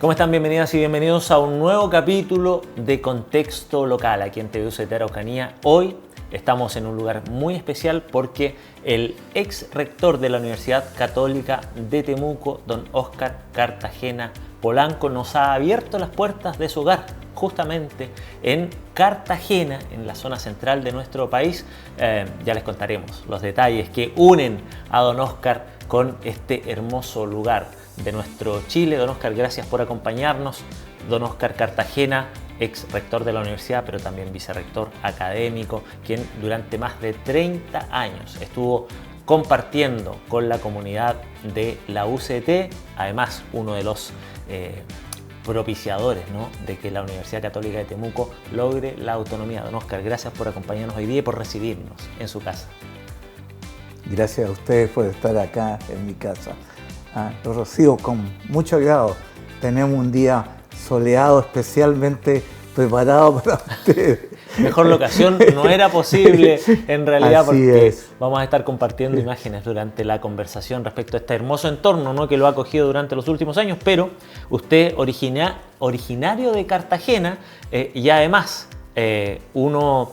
¿Cómo están? Bienvenidas y bienvenidos a un nuevo capítulo de Contexto Local aquí en TVUCT Araucanía. Hoy estamos en un lugar muy especial porque el ex rector de la Universidad Católica de Temuco, don Óscar Cartagena Polanco, nos ha abierto las puertas de su hogar, justamente en Cartagena, en la zona central de nuestro país. Ya les contaremos los detalles que unen a don Óscar con este hermoso lugar de nuestro Chile. Don Óscar, gracias por acompañarnos. Don Óscar Cartagena, ex rector de la universidad, pero también vicerrector académico, quien durante más de 30 años estuvo compartiendo con la comunidad de la UCT, además uno de los propiciadores, ¿no?, de que la Universidad Católica de Temuco logre la autonomía. Don Óscar, gracias por acompañarnos hoy día y por recibirnos en su casa. Gracias a ustedes por estar acá en mi casa. Lo recibo con mucho agrado. Tenemos un día soleado especialmente preparado para ustedes. Mejor locación no era posible en realidad. Así porque es. Vamos a estar compartiendo imágenes durante la conversación respecto a este hermoso entorno, ¿no?, que lo ha acogido durante los últimos años, pero usted originario de Cartagena y además uno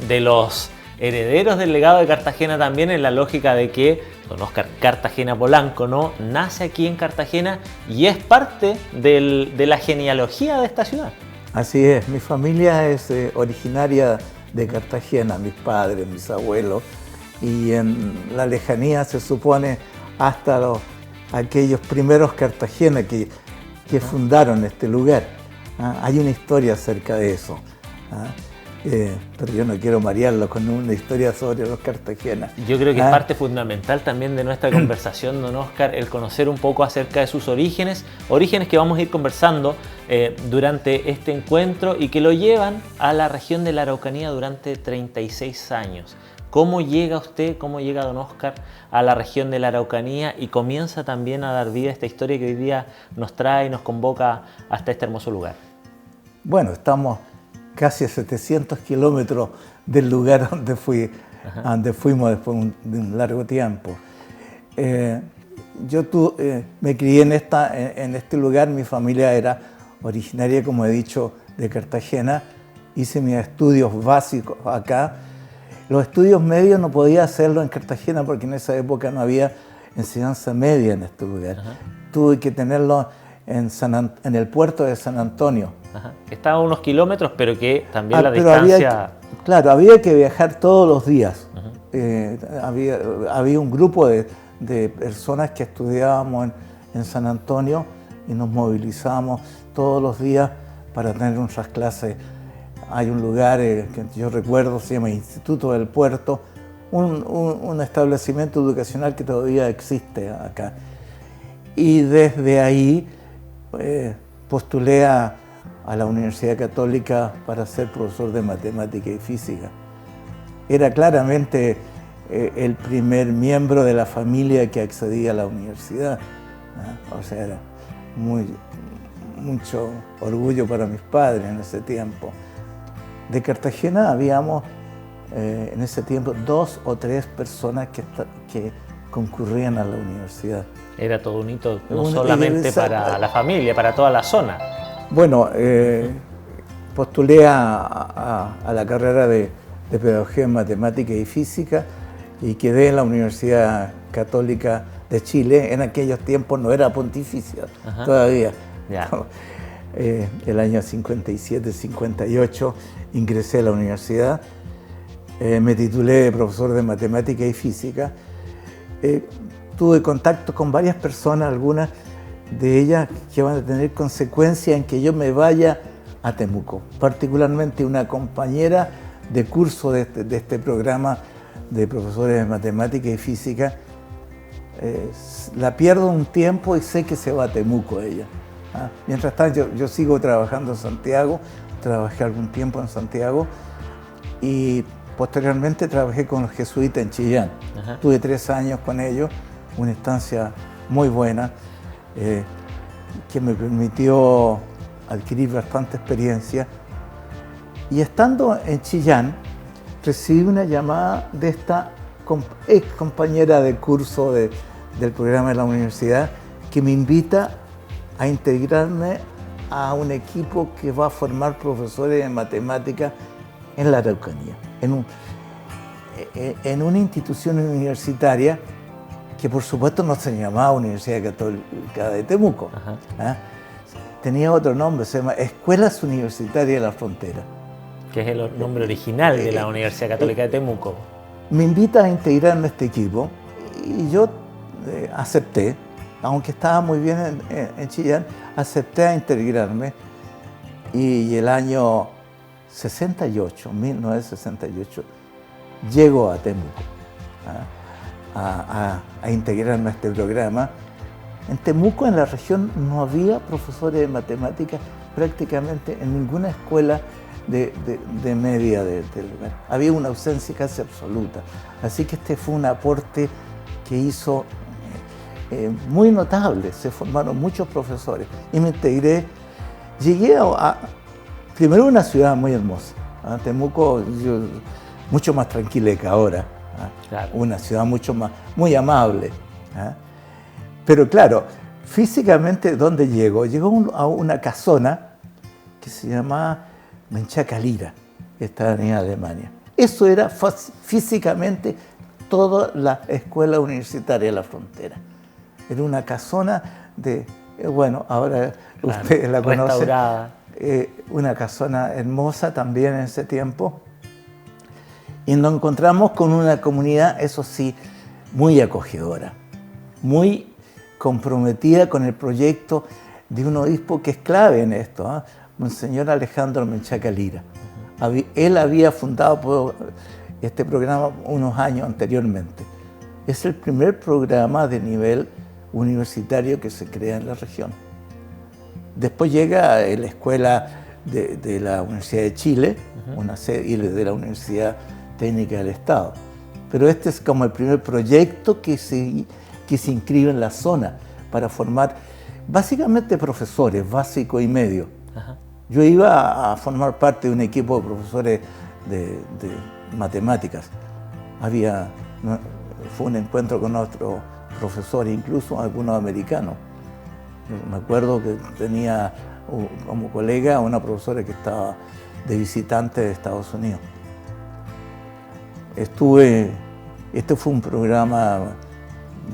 de los herederos del legado de Cartagena también, en la lógica de que don Óscar Cartagena Polanco, ¿no?, nace aquí en Cartagena y es parte de la genealogía de esta ciudad. Así es, mi familia es originaria de Cartagena, mis padres, mis abuelos, y en la lejanía se supone hasta aquellos primeros Cartagena que fundaron este lugar. Hay una historia acerca de eso. Pero yo no quiero marearlo con una historia sobre los cartagenas. Yo creo que es parte fundamental también de nuestra conversación, don Óscar, el conocer un poco acerca de sus orígenes que vamos a ir conversando durante este encuentro y que lo llevan a la región de la Araucanía durante 36 años. ¿Cómo llega usted, cómo llega don Óscar a la región de la Araucanía y comienza también a dar vida a esta historia que hoy día nos trae y nos convoca hasta este hermoso lugar? Bueno, estamos casi a 700 kilómetros del lugar donde fuimos después de un largo tiempo. Me crié en este lugar. Mi familia era originaria, como he dicho, de Cartagena. Hice mis estudios básicos acá. Los estudios medios no podía hacerlo en Cartagena porque en esa época no había enseñanza media en este lugar. Tuve que tenerlo en el puerto de San Antonio. Estaba a unos kilómetros, pero que también la distancia... Había que viajar todos los días. Había un grupo de personas que estudiábamos en San Antonio y nos movilizábamos todos los días para tener nuestras clases. Hay un lugar que yo recuerdo, se llama Instituto del Puerto, un establecimiento educacional que todavía existe acá. Y desde ahí postulé a la Universidad Católica para ser profesor de matemática y física. Era claramente el primer miembro de la familia que accedía a la universidad. O sea, era mucho orgullo para mis padres en ese tiempo. De Cartagena habíamos en ese tiempo 2 o 3 personas que concurrían a la universidad. Era todo un hito, no solamente para la familia, para toda la zona. Bueno, postulé a la carrera de Pedagogía en Matemática y Física y quedé en la Universidad Católica de Chile. En aquellos tiempos no era pontificia todavía. Ya. El año 57-58 ingresé a la universidad, me titulé de profesor de Matemática y Física. Tuve contacto con varias personas, algunas de ellas que van a tener consecuencia en que yo me vaya a Temuco, particularmente una compañera de curso de este programa de profesores de matemática y física. La pierdo un tiempo y sé que se va a Temuco ella. Mientras tanto yo sigo trabajando en Santiago, trabajé algún tiempo en Santiago y posteriormente trabajé con los jesuitas en Chillán. Tuve 3 años con ellos, una estancia muy buena, que me permitió adquirir bastante experiencia. Y estando en Chillán, recibí una llamada de esta ex compañera de curso del programa de la universidad que me invita a integrarme a un equipo que va a formar profesores de matemáticas en la Araucanía, en una institución universitaria que por supuesto no se llamaba Universidad Católica de Temuco. ¿Ah? Tenía otro nombre, se llama Escuelas Universitarias de la Frontera. Que es el nombre original de la Universidad Católica de Temuco. Me invita a integrarme a este equipo y yo acepté, aunque estaba muy bien en Chillán, acepté a integrarme y el año 1968, llego a Temuco a integrarme a este programa. En Temuco, en la región, no había profesores de matemáticas prácticamente en ninguna escuela de media del lugar. Había una ausencia casi absoluta. Así que este fue un aporte que hizo muy notable. Se formaron muchos profesores y me integré. Llegué primero a una ciudad muy hermosa. Temuco, mucho más tranquila que ahora. Claro. Una ciudad muy amable. Pero claro, físicamente, ¿dónde llego? Llego a una casona que se llamaba Menchaca Lira, que está en Alemania. Eso era físicamente toda la escuela universitaria de la frontera. Era una casona bueno, ahora claro, ustedes la conocen. Restaurada. Una casona hermosa también en ese tiempo. Y nos encontramos con una comunidad, eso sí, muy acogedora, muy comprometida con el proyecto de un obispo que es clave en esto, Monseñor Alejandro Menchaca Lira. Él había fundado este programa unos años anteriormente. Es el primer programa de nivel universitario que se crea en la región. Después llega la escuela de la Universidad de Chile, una sede, y de la Universidad Técnica del Estado. Pero este es como el primer proyecto que se inscribe en la zona para formar básicamente profesores, básico y medio. Yo iba a formar parte de un equipo de profesores de matemáticas. Fue un encuentro con otros profesores, incluso algunos americanos. Me acuerdo que tenía como colega a una profesora que estaba de visitante de Estados Unidos. Este fue un programa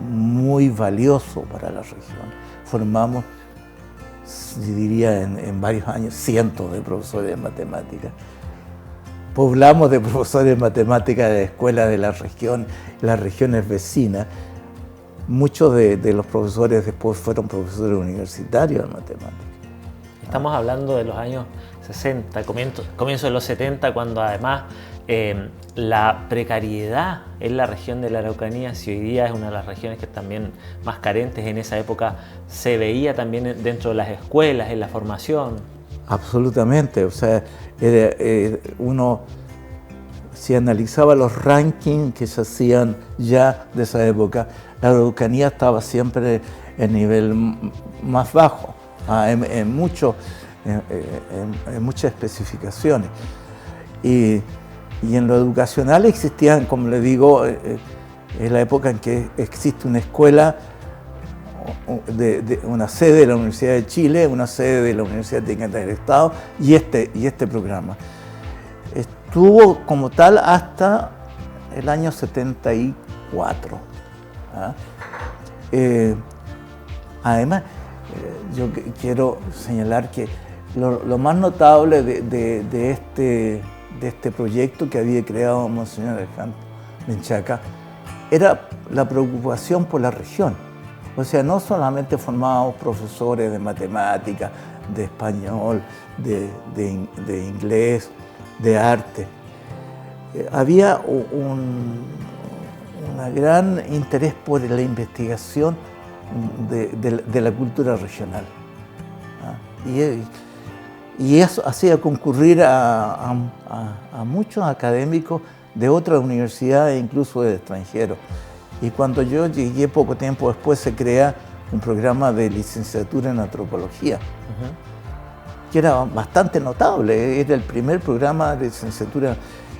muy valioso para la región. Formamos, diría en varios años, cientos de profesores de matemáticas. Poblamos de profesores de matemáticas de escuelas de la región, las regiones vecinas. Muchos de los profesores después fueron profesores universitarios de matemáticas. Estamos hablando de los años 60, comienzo de los 70, cuando además la precariedad en la región de la Araucanía, si hoy día es una de las regiones que también más carentes, en esa época se veía también dentro de las escuelas, en la formación. Absolutamente, o sea, uno si analizaba los rankings que se hacían ya de esa época, la Araucanía estaba siempre en nivel más bajo, en muchas especificaciones. Y en lo educacional existían, como le digo, es la época en que existe una escuela, una sede de la Universidad de Chile, una sede de la Universidad Técnica del Estado y este programa. Estuvo como tal hasta el año 74. Además, yo quiero señalar que lo más notable de este proyecto que había creado Monseñor Alejandro Menchaca era la preocupación por la región. O sea, no solamente formábamos profesores de matemática, de español, de inglés, de arte. Había un gran interés por la investigación de la cultura regional. Y eso hacía concurrir a muchos académicos de otras universidades, incluso de extranjeros. Y cuando yo llegué poco tiempo después, se crea un programa de licenciatura en antropología, que era bastante notable. Era el primer programa de licenciatura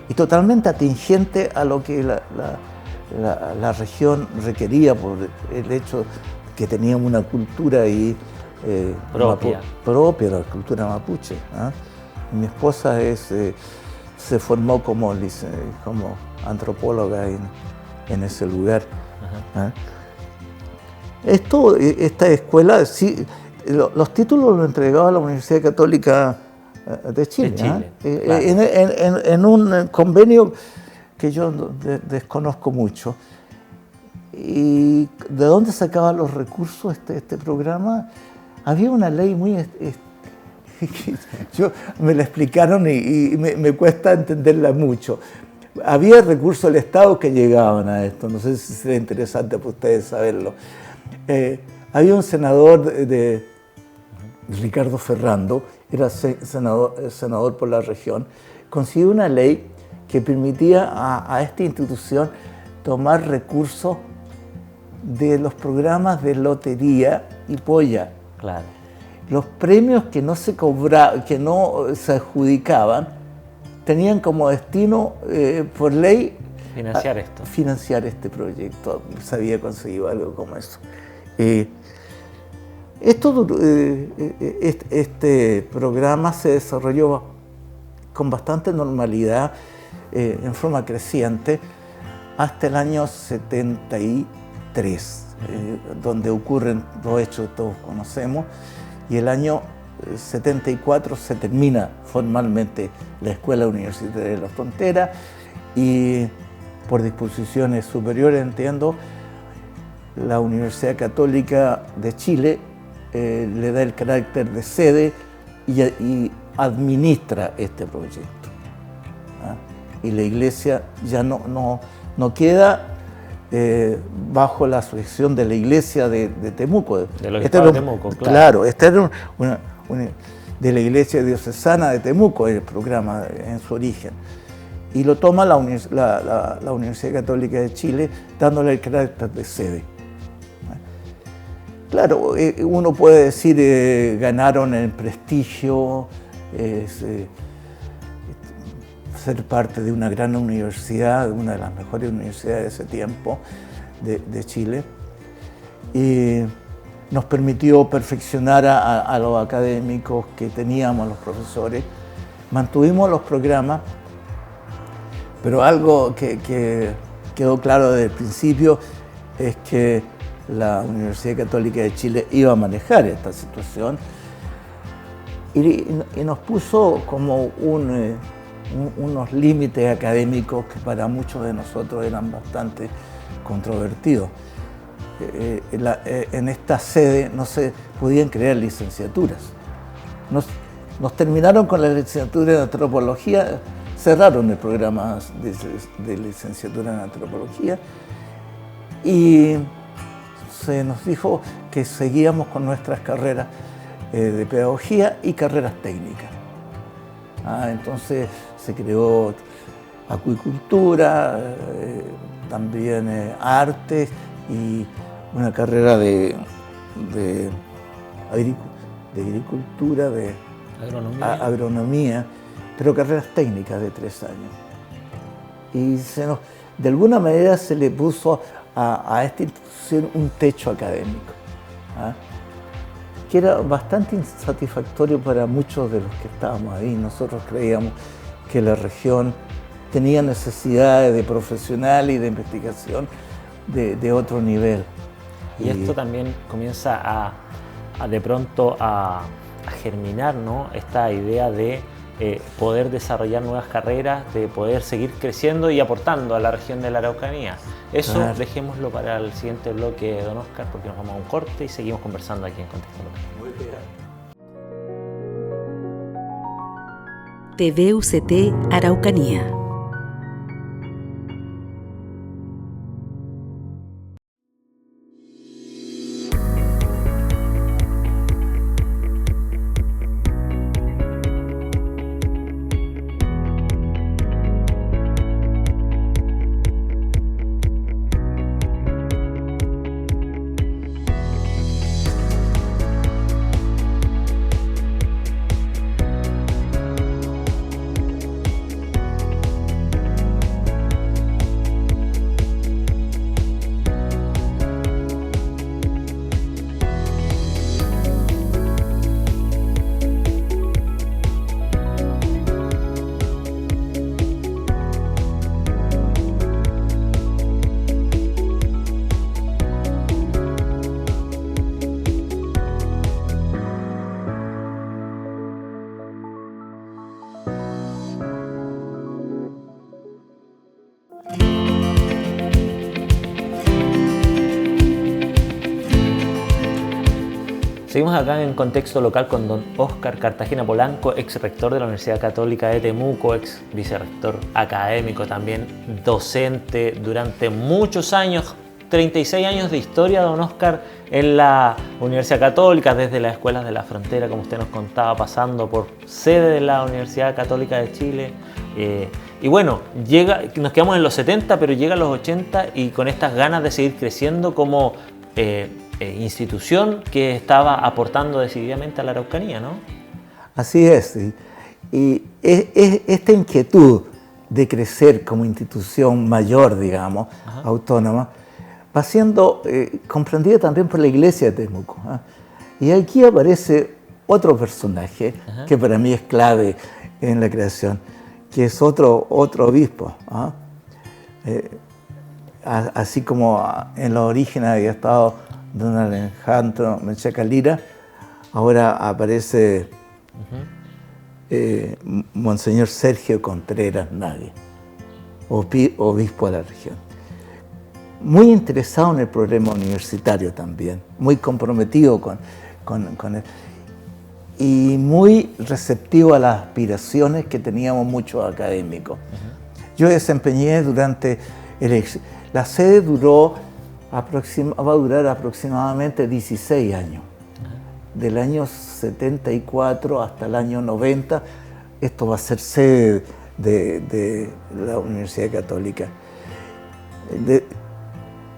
y totalmente atingente a lo que la región requería por el hecho que teníamos una cultura ahí propia, la cultura mapuche. Mi esposa se formó como antropóloga en ese lugar. Esta escuela, sí, los títulos los entregaba la Universidad Católica de Chile. Claro. En un convenio que yo desconozco mucho. ¿Y de dónde sacaban los recursos este programa? Había una ley muy... me la explicaron y me cuesta entenderla mucho. Había recursos del Estado que llegaban a esto, no sé si sería interesante para ustedes saberlo. Había un senador Ricardo Ferrando, era senador por la región, consiguió una ley que permitía a esta institución tomar recursos de los programas de lotería y polla. Claro. Los premios que no se cobraban, que no se adjudicaban, tenían como destino, por ley, financiar este proyecto. Se había conseguido algo como eso. Este programa se desarrolló con bastante normalidad, en forma creciente, hasta el año 73, donde ocurren los hechos que todos conocemos, y el año 74 se termina formalmente la Escuela Universitaria de la Frontera y, por disposiciones superiores, entiendo, la Universidad Católica de Chile le da el carácter de sede y administra este proyecto. Y la Iglesia ya no queda bajo la sujeción de la Iglesia de Temuco. De los de Temuco, claro. Claro, esta era de la Iglesia diocesana de Temuco, el programa en su origen. Y lo toma la Universidad Católica de Chile, dándole el carácter de sede. Claro, uno puede decir, ganaron en prestigio, ser parte de una gran universidad, una de las mejores universidades de ese tiempo de Chile, y nos permitió perfeccionar a los académicos que teníamos, los profesores. Mantuvimos los programas, pero algo que quedó claro desde el principio es que la Universidad Católica de Chile iba a manejar esta situación y nos puso como unos límites académicos que para muchos de nosotros eran bastante controvertidos. En esta sede no se podían crear licenciaturas. Nos terminaron con la licenciatura en antropología, cerraron el programa de licenciatura en antropología y se nos dijo que seguíamos con nuestras carreras de pedagogía y carreras técnicas. Entonces se creó acuicultura, también artes y una carrera de agricultura, de agronomía, pero carreras técnicas de 3 años. Y de alguna manera se le puso a esta institución un techo académico, que era bastante insatisfactorio para muchos de los que estábamos ahí. Nosotros creíamos que la región tenía necesidades de profesional y de investigación de otro nivel. Y esto también comienza de pronto a germinar, ¿no? Esta idea de poder desarrollar nuevas carreras, de poder seguir creciendo y aportando a la región de la Araucanía. Eso dejémoslo para el siguiente bloque, don Oscar, porque nos vamos a un corte y seguimos conversando aquí en Contexto Local. Muy bien. TVUCT Araucanía. Seguimos acá en Contexto Local con don Óscar Cartagena Polanco, ex rector de la Universidad Católica de Temuco, ex vicerrector académico, también docente durante muchos años, 36 años de historia, don Óscar, en la Universidad Católica, desde las escuelas de la frontera, como usted nos contaba, pasando por sede de la Universidad Católica de Chile. Y bueno, nos quedamos en los 70, pero llega a los 80 y con estas ganas de seguir creciendo como institución que estaba aportando decididamente a la Araucanía, ¿no? Así es. Y esta inquietud de crecer como institución mayor, digamos, ajá, autónoma, va siendo comprendida también por la Iglesia de Temuco. Y aquí aparece otro personaje, ajá, que para mí es clave en la creación, que es otro obispo. Así como en los orígenes había estado don Alejandro Menchaca Lira, ahora aparece Monseñor Sergio Contreras Nagui, obispo de la región. Muy interesado en el problema universitario también, muy comprometido con él y muy receptivo a las aspiraciones que teníamos muchos académicos. Yo desempeñé durante la sede va a durar aproximadamente 16 años. Del año 74 hasta el año 90, esto va a ser sede de la Universidad Católica.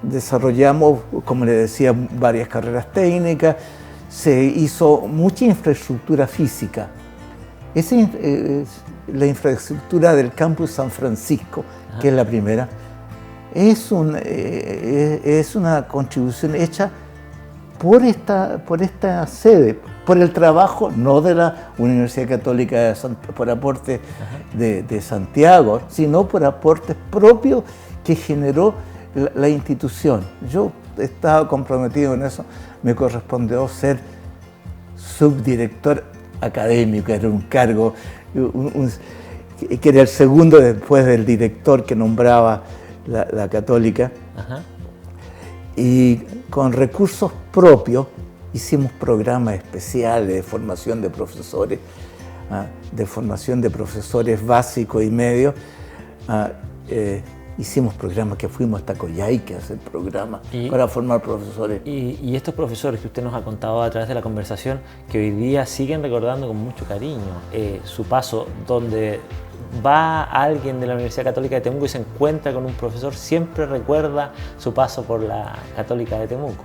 Desarrollamos, como le decía, varias carreras técnicas, se hizo mucha infraestructura física. La infraestructura del campus San Francisco, ajá, que es la primera, es una contribución hecha por esta sede, por el trabajo no de la Universidad Católica por aportes de Santiago, sino por aportes propios que generó la institución. Yo estaba comprometido en eso, me correspondió ser subdirector académico, era un cargo que era el segundo después del director que nombraba la Católica. Ajá. Y con recursos propios hicimos programas especiales de formación de profesores, básicos y medios. Hicimos programas que fuimos hasta Coyhaique a hacer programas para formar profesores. Y estos profesores que usted nos ha contado a través de la conversación, que hoy día siguen recordando con mucho cariño su paso, donde va alguien de la Universidad Católica de Temuco y se encuentra con un profesor, siempre recuerda su paso por la Católica de Temuco.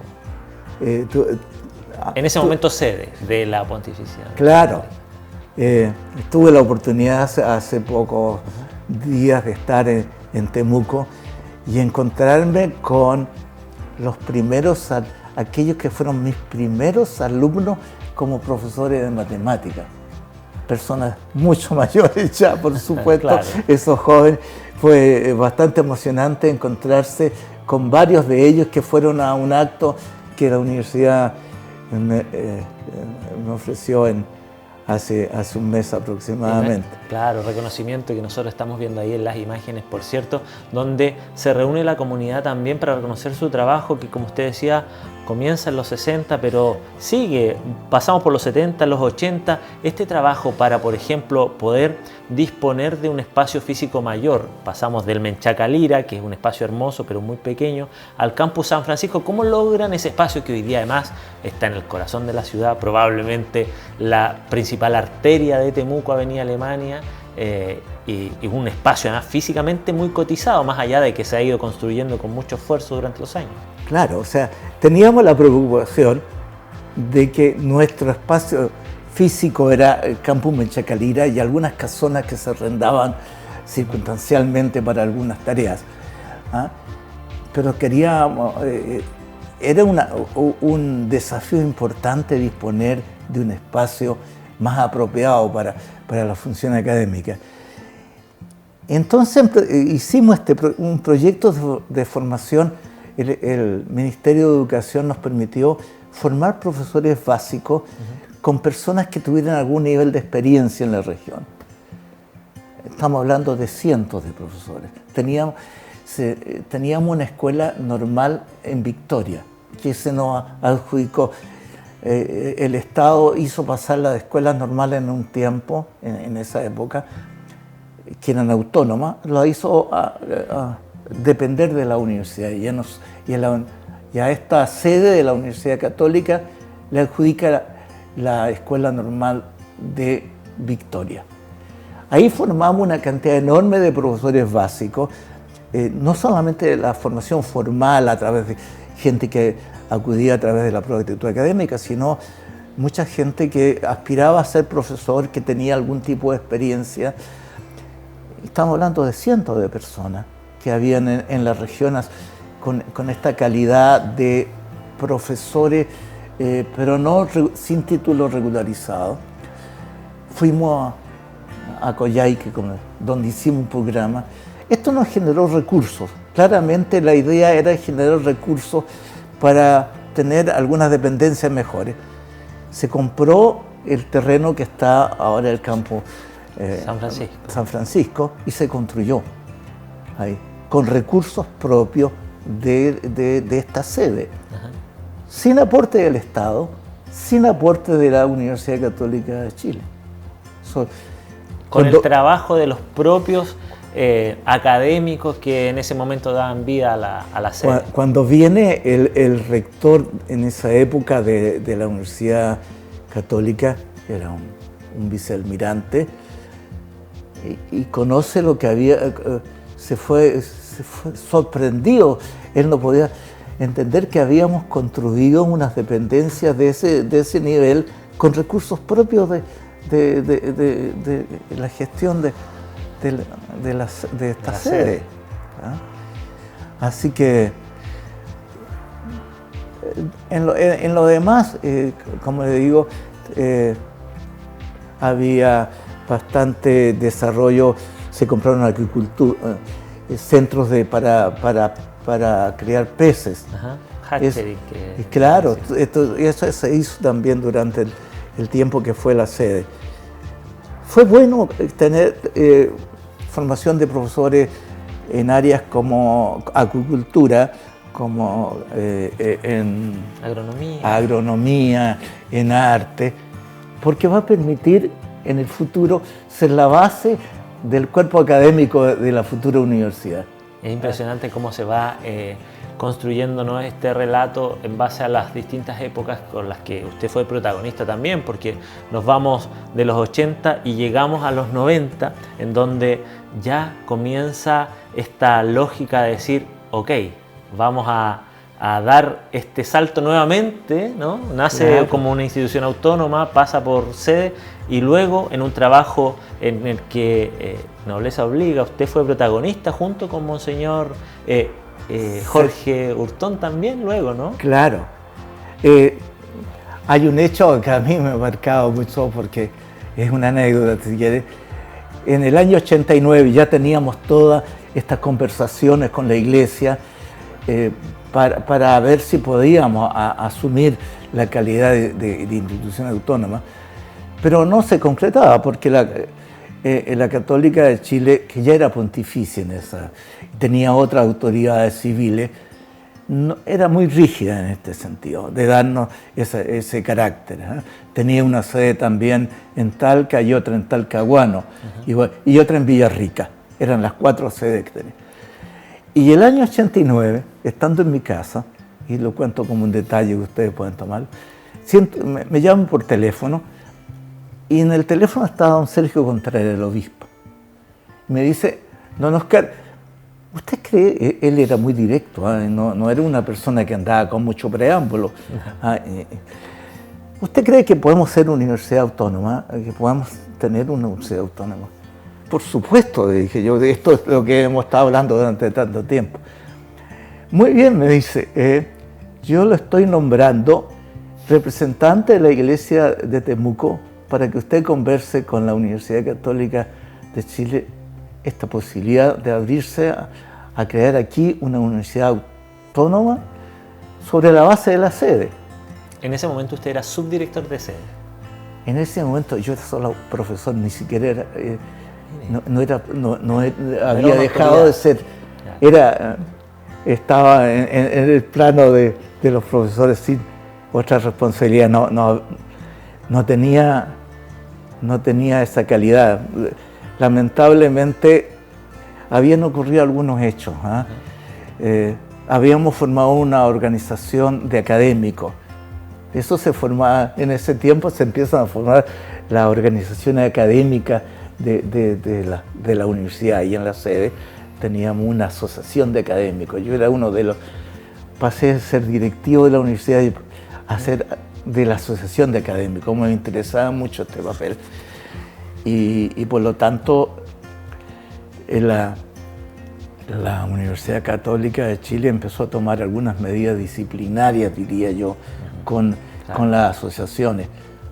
En ese momento sede de la Pontificia. Claro. Tuve la oportunidad hace pocos días de estar en Temuco y encontrarme con aquellos que fueron mis primeros alumnos como profesores de matemáticas. Personas mucho mayores ya, por supuesto, claro. Esos jóvenes. Fue bastante emocionante encontrarse con varios de ellos que fueron a un acto que la universidad me ofreció hace un mes aproximadamente. Claro, reconocimiento que nosotros estamos viendo ahí en las imágenes, por cierto, donde se reúne la comunidad también para reconocer su trabajo, que como usted decía, comienza en los 60, pero sigue, pasamos por los 70, los 80, este trabajo para, por ejemplo, poder disponer de un espacio físico mayor. Pasamos del Menchaca Lira, que es un espacio hermoso pero muy pequeño, al campus San Francisco. ¿Cómo logran ese espacio que hoy día además está en el corazón de la ciudad, probablemente la principal arteria de Temuco, Avenida Alemania, y un espacio además físicamente muy cotizado, más allá de que se ha ido construyendo con mucho esfuerzo durante los años? Claro, o sea, teníamos la preocupación de que nuestro espacio físico era el campus Menchaca Lira y algunas casonas que se arrendaban circunstancialmente para algunas tareas. Pero queríamos, era un desafío importante disponer de un espacio más apropiado para la función académica. Entonces hicimos un proyecto de formación. El Ministerio de Educación nos permitió formar profesores básicos con personas que tuvieran algún nivel de experiencia en la región. Estamos hablando de cientos de profesores. Teníamos una escuela normal en Victoria, que se nos adjudicó. el Estado hizo pasar las escuelas normales en un tiempo, en esa época, que eran autónomas, lo hizo a depender de la universidad. Y a esta sede de la Universidad Católica le adjudica la Escuela Normal de Victoria. Ahí formamos una cantidad enorme de profesores básicos, no solamente la formación formal a través de gente que acudía a través de la prueba de actitud académica, sino mucha gente que aspiraba a ser profesor, que tenía algún tipo de experiencia. Estamos hablando de cientos de personas que habían en las regiones con esta calidad de profesores, pero no sin título regularizado. Fuimos a Coyhaique, donde hicimos un programa. Esto nos generó recursos. Claramente la idea era generar recursos para tener algunas dependencias mejores. Se compró el terreno que está ahora el campo San Francisco y se construyó ahí, con recursos propios de esta sede. Ajá. Sin aporte del Estado, sin aporte de la Universidad Católica de Chile. Con el trabajo de los propios académicos que en ese momento daban vida a la sede. Cuando viene el rector en esa época de la Universidad Católica, era un vicealmirante, y conoce lo que había, se fue sorprendido. Él no podía entender que habíamos construido unas dependencias de ese nivel con recursos propios de la gestión de esta sede. Así que en lo demás, como le digo, había bastante desarrollo. Se compraron agricultura, centros para criar peces. Ajá. Hatchery, claro, eso se hizo también durante el tiempo que fue la sede. Fue bueno tener formación de profesores en áreas como acuicultura, como en agronomía, en arte, porque va a permitir en el futuro ser la base del cuerpo académico de la futura universidad. Es impresionante cómo se va construyendo, ¿no?, este relato en base a las distintas épocas con las que usted fue protagonista también, porque nos vamos de los 80 y llegamos a los 90, en donde ya comienza esta lógica de decir, ok, vamos a dar este salto nuevamente, ¿no? Nace claro, como una institución autónoma, pasa por sede y luego en un trabajo en el que nobleza obliga, usted fue protagonista junto con Monseñor Jorge Hurtón también luego, ¿no? Claro. Hay un hecho que a mí me ha marcado mucho porque es una anécdota, si quiere. En el año 89 ya teníamos todas estas conversaciones con la Iglesia para ver si podíamos asumir la calidad de institución autónoma, pero no se concretaba porque la Católica de Chile, que ya era pontificia en esa, tenía otras autoridades civiles, era muy rígida en este sentido, de darnos ese carácter. Tenía una sede también en Talca y otra en Talcahuano, y otra en Villarrica. Eran las 4 sedes que tenía. Y el año 89, estando en mi casa, y lo cuento como un detalle que ustedes pueden tomar, me llaman por teléfono, y en el teléfono estaba don Sergio Contreras, el obispo. Me dice, don Oscar, ¿usted cree? Él era muy directo, no era una persona que andaba con mucho preámbulo. ¿Usted cree que podemos ser una universidad autónoma, que podemos tener una universidad autónoma? Por supuesto, le dije yo, esto es lo que hemos estado hablando durante tanto tiempo. Muy bien, me dice, yo lo estoy nombrando representante de la Iglesia de Temuco para que usted converse con la Universidad Católica de Chile esta posibilidad de abrirse a crear aquí una universidad autónoma sobre la base de la sede. En ese momento usted era subdirector de sede. En ese momento yo era solo profesor, ni siquiera era... había dejado de ser, estaba en el plano de los profesores otra responsabilidad, no tenía esa calidad. Lamentablemente habían ocurrido algunos hechos. Habíamos formado una organización de académicos. Eso se formaba, en ese tiempo se empiezan a formar las organizaciones académicas de la universidad, y en la sede teníamos una asociación de académicos. Yo era uno de los, pasé a ser directivo de la universidad y a ser de la asociación de académicos. Me interesaba mucho este papel. Y por lo tanto, la Universidad Católica de Chile empezó a tomar algunas medidas disciplinarias, diría yo, con las asociaciones,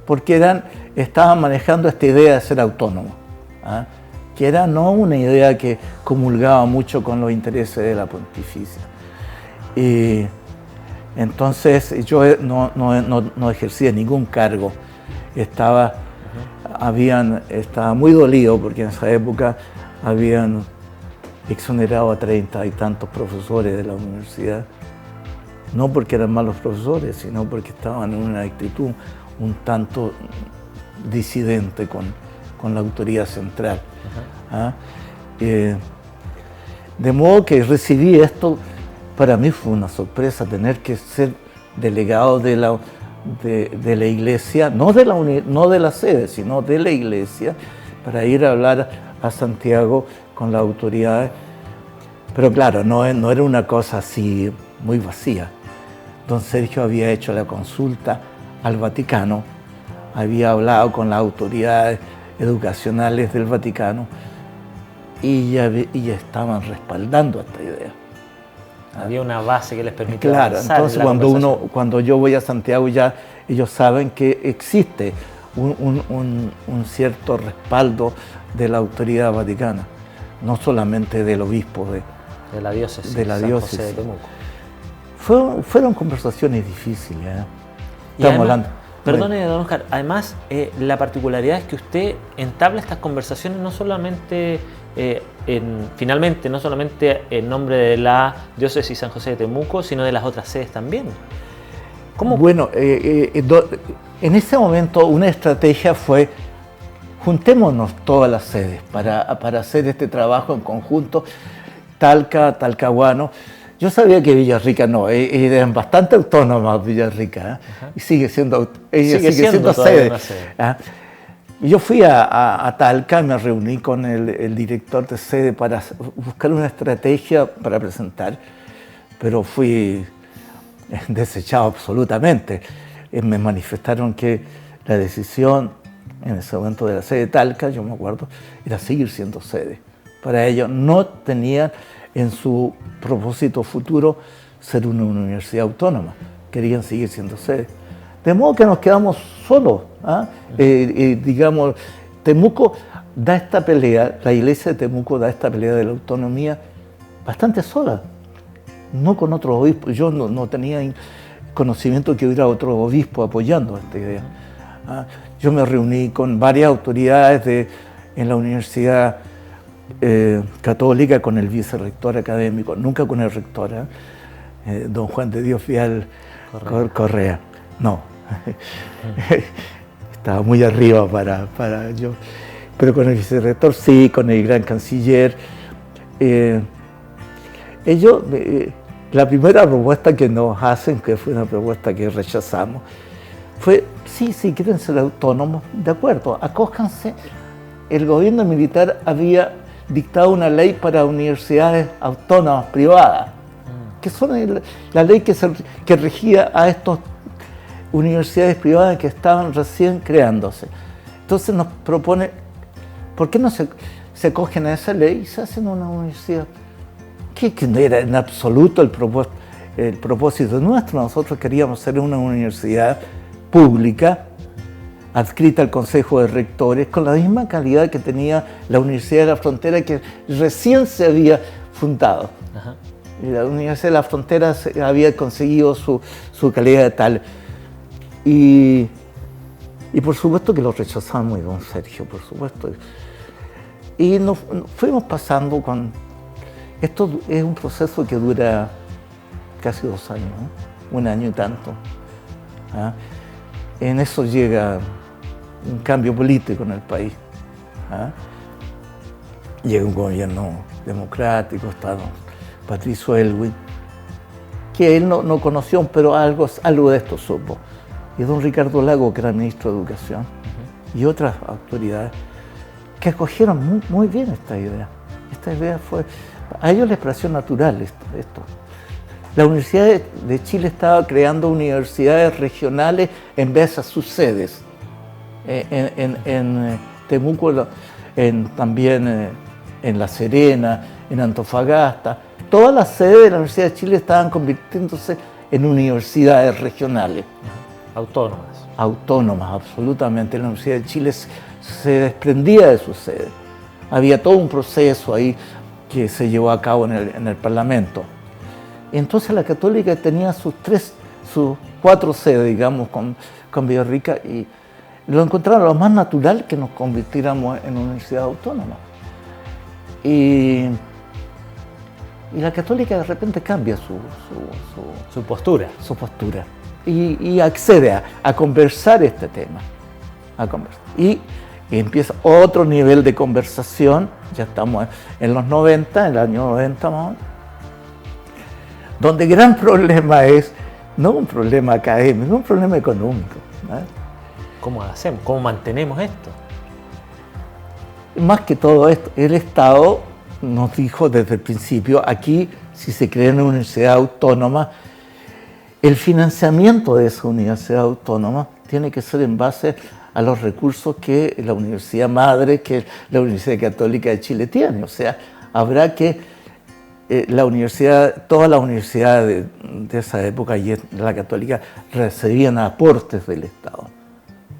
porque estaban manejando esta idea de ser autónomos, que era no una idea que comulgaba mucho con los intereses de la pontificia. Y entonces yo no ejercía ningún cargo, estaba muy dolido porque en esa época habían exonerado a 30 y tantos profesores de la universidad, no porque eran malos profesores, sino porque estaban en una actitud un tanto disidente con la autoridad central. De modo que recibí esto, para mí fue una sorpresa tener que ser delegado de la iglesia, no de la sede, sino de la iglesia, para ir a hablar a Santiago con las autoridades. Pero claro, no era una cosa así muy vacía. Don Sergio había hecho la consulta al Vaticano, había hablado con las autoridades educacionales del Vaticano y ya estaban respaldando esta idea. Había una base que les permitía avanzar. Entonces cuando yo voy a Santiago, ya ellos saben que existe un cierto respaldo de la autoridad vaticana, no solamente del obispo de la diócesis San José de Temuco. Fueron conversaciones difíciles. Estamos hablando. Perdone, don Oscar, además la particularidad es que usted entabla estas conversaciones no solamente finalmente no solamente en nombre de la diócesis San José de Temuco, sino de las otras sedes también. ¿Cómo? Bueno, en ese momento una estrategia fue: juntémonos todas las sedes para hacer este trabajo en conjunto, Talca, Talcahuano. Yo sabía que Villarrica no, eran bastante autónomas Villarrica, y sigue siendo sede. Yo fui a Talca, me reuní con el director de sede para buscar una estrategia para presentar, pero fui desechado absolutamente. Me manifestaron que la decisión en ese momento de la sede de Talca, yo me acuerdo, era seguir siendo sede. Para ellos no tenían en su propósito futuro ser una universidad autónoma, querían seguir siendo sede. De modo que nos quedamos solos. Digamos, Temuco da esta pelea, la iglesia de Temuco da esta pelea de la autonomía bastante sola, no con otros obispos. Yo no tenía conocimiento que hubiera otro obispo apoyando esta idea. Yo me reuní con varias autoridades en la Universidad Católica, con el vicerrector académico, nunca con el rector, don Juan de Dios Vial Correa. No, estaba muy arriba para yo, pero con el vicerrector sí, con el gran canciller. Ellos, la primera propuesta que nos hacen, que fue una propuesta que rechazamos, fue: sí, quieren ser autónomos, de acuerdo, acójanse. El gobierno militar había dictado una ley para universidades autónomas privadas, que son la ley que regía a estas universidades privadas que estaban recién creándose. Entonces nos propone: ¿por qué no se acogen a esa ley y se hacen una universidad? Que no era en absoluto el propósito nuestro. Nosotros queríamos ser una universidad pública, adscrita al Consejo de Rectores, con la misma calidad que tenía la Universidad de la Frontera, que recién se había fundado. La Universidad de la Frontera había conseguido su calidad de tal. Y por supuesto que lo rechazamos, don Sergio, por supuesto. Y nos fuimos pasando esto es un proceso que dura casi 2 años, ¿no? 1 año y tanto. ¿ah? En eso llega un cambio político en el país. ¿Ah? Llega un gobierno democrático, está don Patricio Aylwin, que él no conoció, pero algo de esto supo. Y don Ricardo Lago, que era ministro de Educación, y otras autoridades que acogieron muy bien esta idea. Esta idea fue, a ellos les pareció natural esto. La Universidad de Chile estaba creando universidades regionales en vez de sus sedes. En Temuco, también en La Serena, en Antofagasta. Todas las sedes de la Universidad de Chile estaban convirtiéndose en universidades regionales. Autónomas. Autónomas, absolutamente. La Universidad de Chile se desprendía de sus sedes. Había todo un proceso ahí que se llevó a cabo en el Parlamento. Entonces la Católica tenía sus 4 sedes, digamos, con Villarrica, y lo encontraron lo más natural que nos convirtiéramos en una universidad autónoma. Y la Católica de repente cambia su postura. Su postura. Y accede a conversar este tema. Y empieza otro nivel de conversación, ya estamos en los 90, en el año 90 más o menos, donde el gran problema es, no un problema académico, es un problema económico. ¿No? ¿Cómo hacemos? ¿Cómo mantenemos esto? Más que todo esto, el Estado nos dijo desde el principio, aquí si se crea una universidad autónoma, el financiamiento de esa universidad autónoma tiene que ser en base a los recursos que la universidad madre, que la Universidad Católica de Chile tiene. O sea, habrá que todas las universidades de esa época y la Católica recibían aportes del Estado.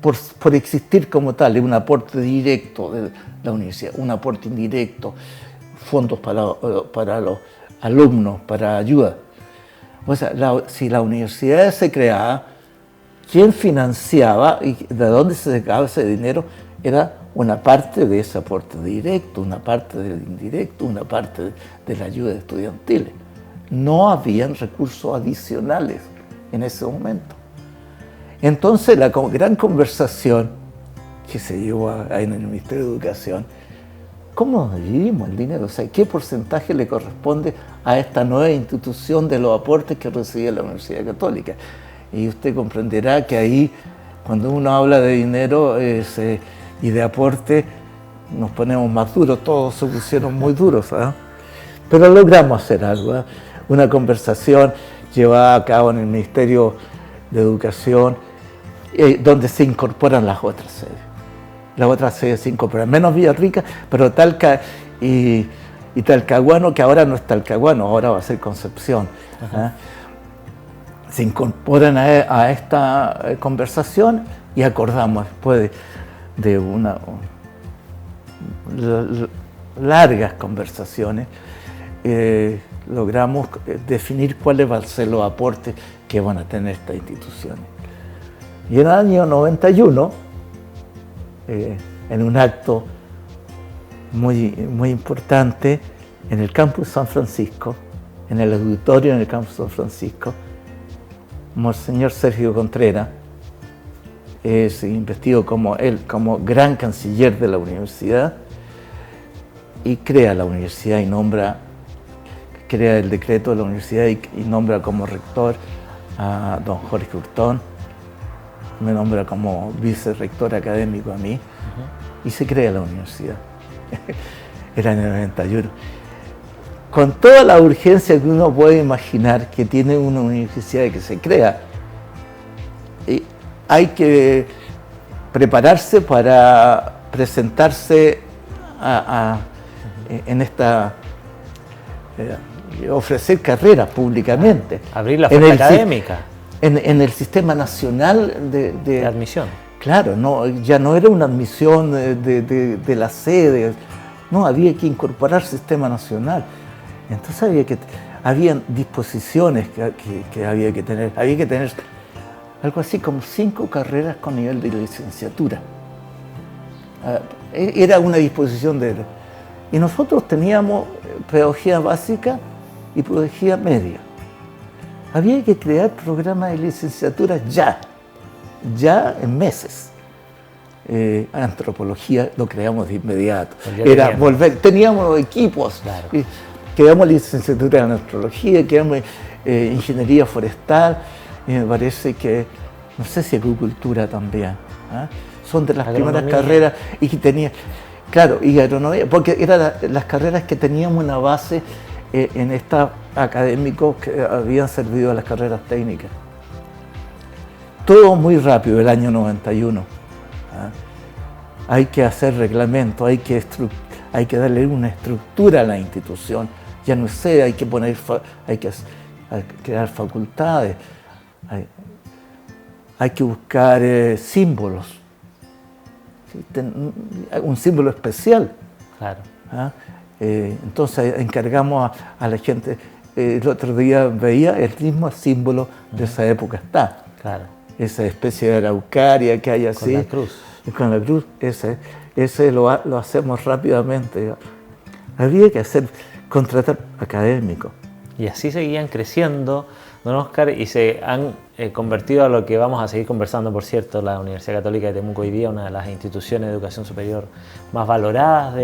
Por existir como tal, un aporte directo de la universidad, un aporte indirecto, fondos para los alumnos, para ayuda. O sea, si la universidad se creaba, quien financiaba y de dónde se sacaba ese dinero era una parte de ese aporte directo, una parte del indirecto, una parte de la ayuda estudiantil. No habían recursos adicionales en ese momento. Entonces la gran conversación que se llevó en el Ministerio de Educación, ¿cómo dividimos el dinero? O sea, ¿qué porcentaje le corresponde a esta nueva institución de los aportes que recibía la Universidad Católica? Y usted comprenderá que ahí, cuando uno habla de dinero y de aporte, nos ponemos más duros, todos se pusieron muy duros. ¿Eh? Pero logramos hacer algo, ¿eh? Una conversación llevada a cabo en el Ministerio de Educación, donde se incorporan las otras sedes. Las otras sedes se incorporan, menos Villarrica, pero Talca y Talcahuano, que ahora no es Talcahuano, ahora va a ser Concepción. ¿Eh? Se incorporan a esta conversación y acordamos después de largas conversaciones, logramos definir cuáles van a ser los aportes que van a tener estas instituciones. Y en el año 91, en un acto muy importante en el campus San Francisco, en el auditorio en el campus San Francisco, Monseñor Sergio Contreras es investido como gran canciller de la universidad y crea la universidad y crea el decreto de la universidad y nombra como rector a don Jorge Hurtón, me nombra como vicerrector académico a mí, y se crea la universidad. Era en el 91. Con toda la urgencia que uno puede imaginar que tiene una universidad que se crea, hay que prepararse para presentarse en esta... ofrecer carreras públicamente. Abrir la oferta académica. En el sistema nacional de admisión. Claro, ya no era una admisión de la sede, no, había que incorporar sistema nacional. Entonces habían disposiciones que había que tener algo así como 5 carreras con nivel de licenciatura. Era una disposición y nosotros teníamos pedagogía básica y pedagogía media. Había que crear programas de licenciatura ya, ya en meses. Antropología lo creamos de inmediato. Era volver, teníamos los equipos, claro. Quedamos licenciatura en antropología, quedamos ingeniería forestal, y me parece que, no sé si agricultura también, son de las primeras carreras y que tenía, claro, y agronomía, porque eran las carreras que teníamos una base en estos académicos que habían servido a las carreras técnicas. Todo muy rápido, el año 91. Hay que hacer reglamento, hay que darle una estructura a la institución. Ya no sé, hay que crear facultades, hay que buscar símbolos, un símbolo especial. Claro. Entonces encargamos a la gente, el otro día veía el mismo símbolo de esa época está. Claro. Esa especie de araucaria que hay así. Con la cruz. Con la cruz, ese lo hacemos rápidamente. Había que contratar académicos. Y así seguían creciendo, don Óscar, y se han convertido a lo que vamos a seguir conversando, por cierto, la Universidad Católica de Temuco hoy día, una de las instituciones de educación superior más valoradas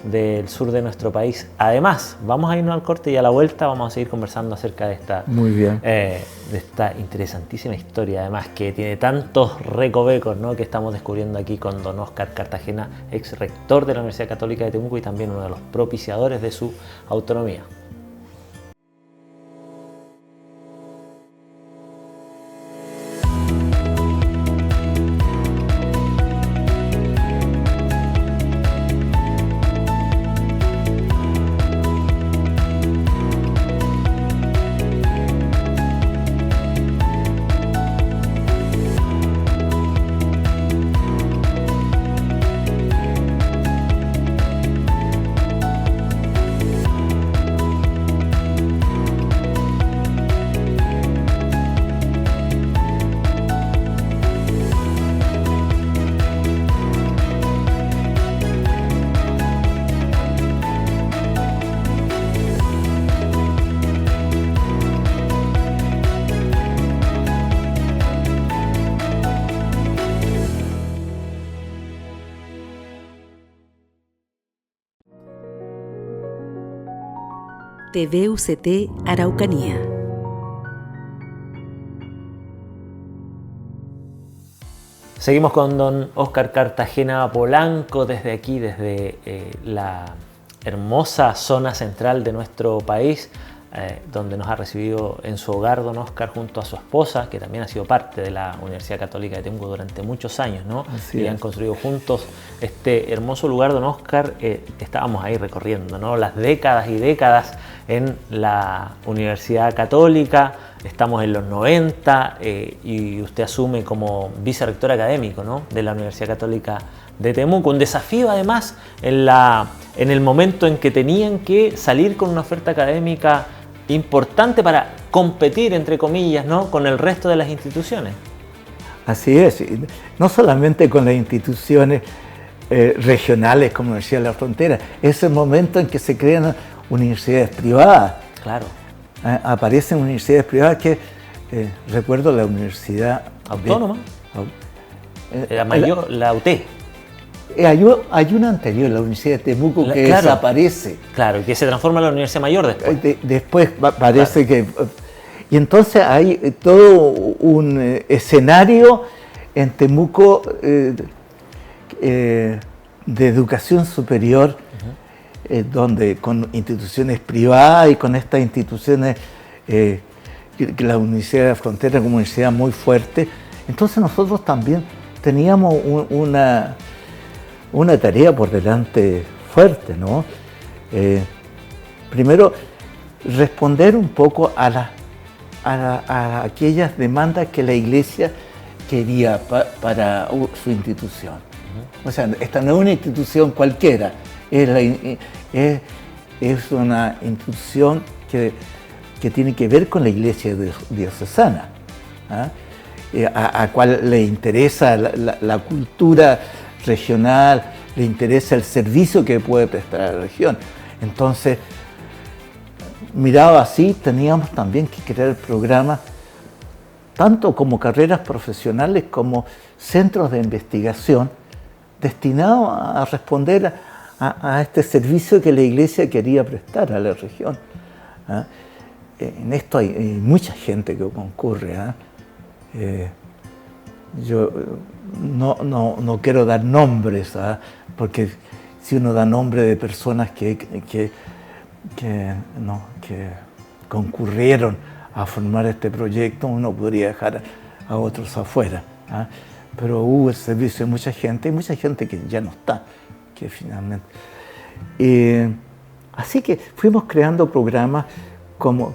del sur de nuestro país. Además, vamos a irnos al corte y a la vuelta vamos a seguir conversando acerca de esta, muy bien. De esta interesantísima historia, además que tiene tantos recovecos, ¿no?, que estamos descubriendo aquí con don Óscar Cartagena, ex rector de la Universidad Católica de Temuco y también uno de los propiciadores de su autonomía. TVUCT Araucanía. Seguimos con don Óscar Cartagena Polanco desde aquí, desde la hermosa zona central de nuestro país, donde nos ha recibido en su hogar don Óscar junto a su esposa, que también ha sido parte de la Universidad Católica de Temuco durante muchos años, ¿no? Así y es. han construido juntos este hermoso lugar, don Óscar. Estábamos ahí recorriendo, ¿no?, las décadas y décadas en la Universidad Católica. Estamos en los 90 y usted asume como vicerrector académico, ¿no?, de la Universidad Católica de Temuco. Un desafío además en el momento en que tenían que salir con una oferta académica importante para competir, entre comillas, ¿no?, con el resto de las instituciones. Así es, no solamente con las instituciones regionales como Universidad de la Frontera, es el momento en que se crean universidades privadas. Claro. Aparecen universidades privadas que, recuerdo la Universidad Autónoma, la UT. Hay una anterior, la Universidad de Temuco, que claro, desaparece. Claro, que se transforma en la Universidad Mayor después. Después parece claro. Y entonces hay todo un escenario en Temuco de educación superior, donde con instituciones privadas y con estas instituciones, que la Universidad de la Frontera como una universidad muy fuerte. Entonces nosotros también teníamos una tarea por delante fuerte, ¿no? Primero, responder un poco a aquellas demandas que la Iglesia quería para su institución. O sea, esta no es una institución cualquiera, es una institución que tiene que ver con la Iglesia diocesana, a cual le interesa la cultura regional, le interesa el servicio que puede prestar a la región. Entonces, mirado así, teníamos también que crear programas tanto como carreras profesionales como centros de investigación destinados a responder a este servicio que la Iglesia quería prestar a la región. En esto hay mucha gente que concurre. Yo no quiero dar nombres, porque si uno da nombre de personas que concurrieron a formar este proyecto, uno podría dejar a otros afuera. Pero hubo el servicio de mucha gente que ya no está, que finalmente. Así que fuimos creando programas, como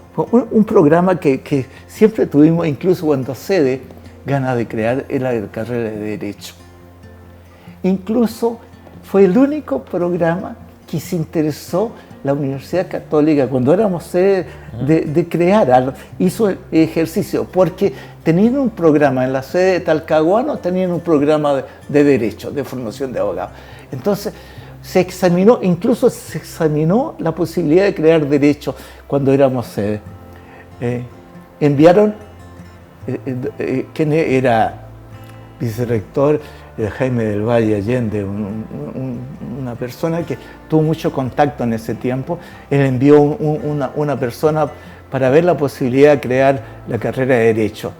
un programa que siempre tuvimos, incluso cuando sede, ganas de crear, era la carrera de Derecho. Incluso fue el único programa que se interesó la Universidad Católica, cuando éramos sede, de crear algo, hizo el ejercicio, porque tenían un programa en la sede de Talcahuano, tenían un programa de Derecho, de formación de abogados. Entonces, incluso se examinó la posibilidad de crear Derecho cuando éramos sede. Enviaron, ¿quién era vicerrector? Jaime del Valle Allende, una persona que tuvo mucho contacto en ese tiempo. Él envió una persona para ver la posibilidad de crear la carrera de Derecho.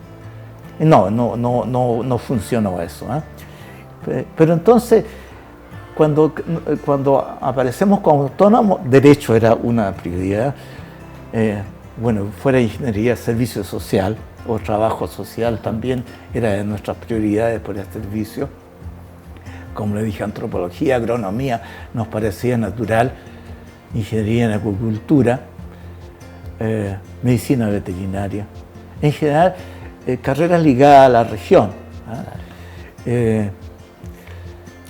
No funcionó eso. Pero entonces, cuando aparecemos como autónomos, Derecho era una prioridad. Fuera ingeniería, servicio social o trabajo social también era de nuestras prioridades por el servicio. Como le dije, antropología, agronomía nos parecía natural, ingeniería en acuicultura, medicina veterinaria. En general, carreras ligadas a la región.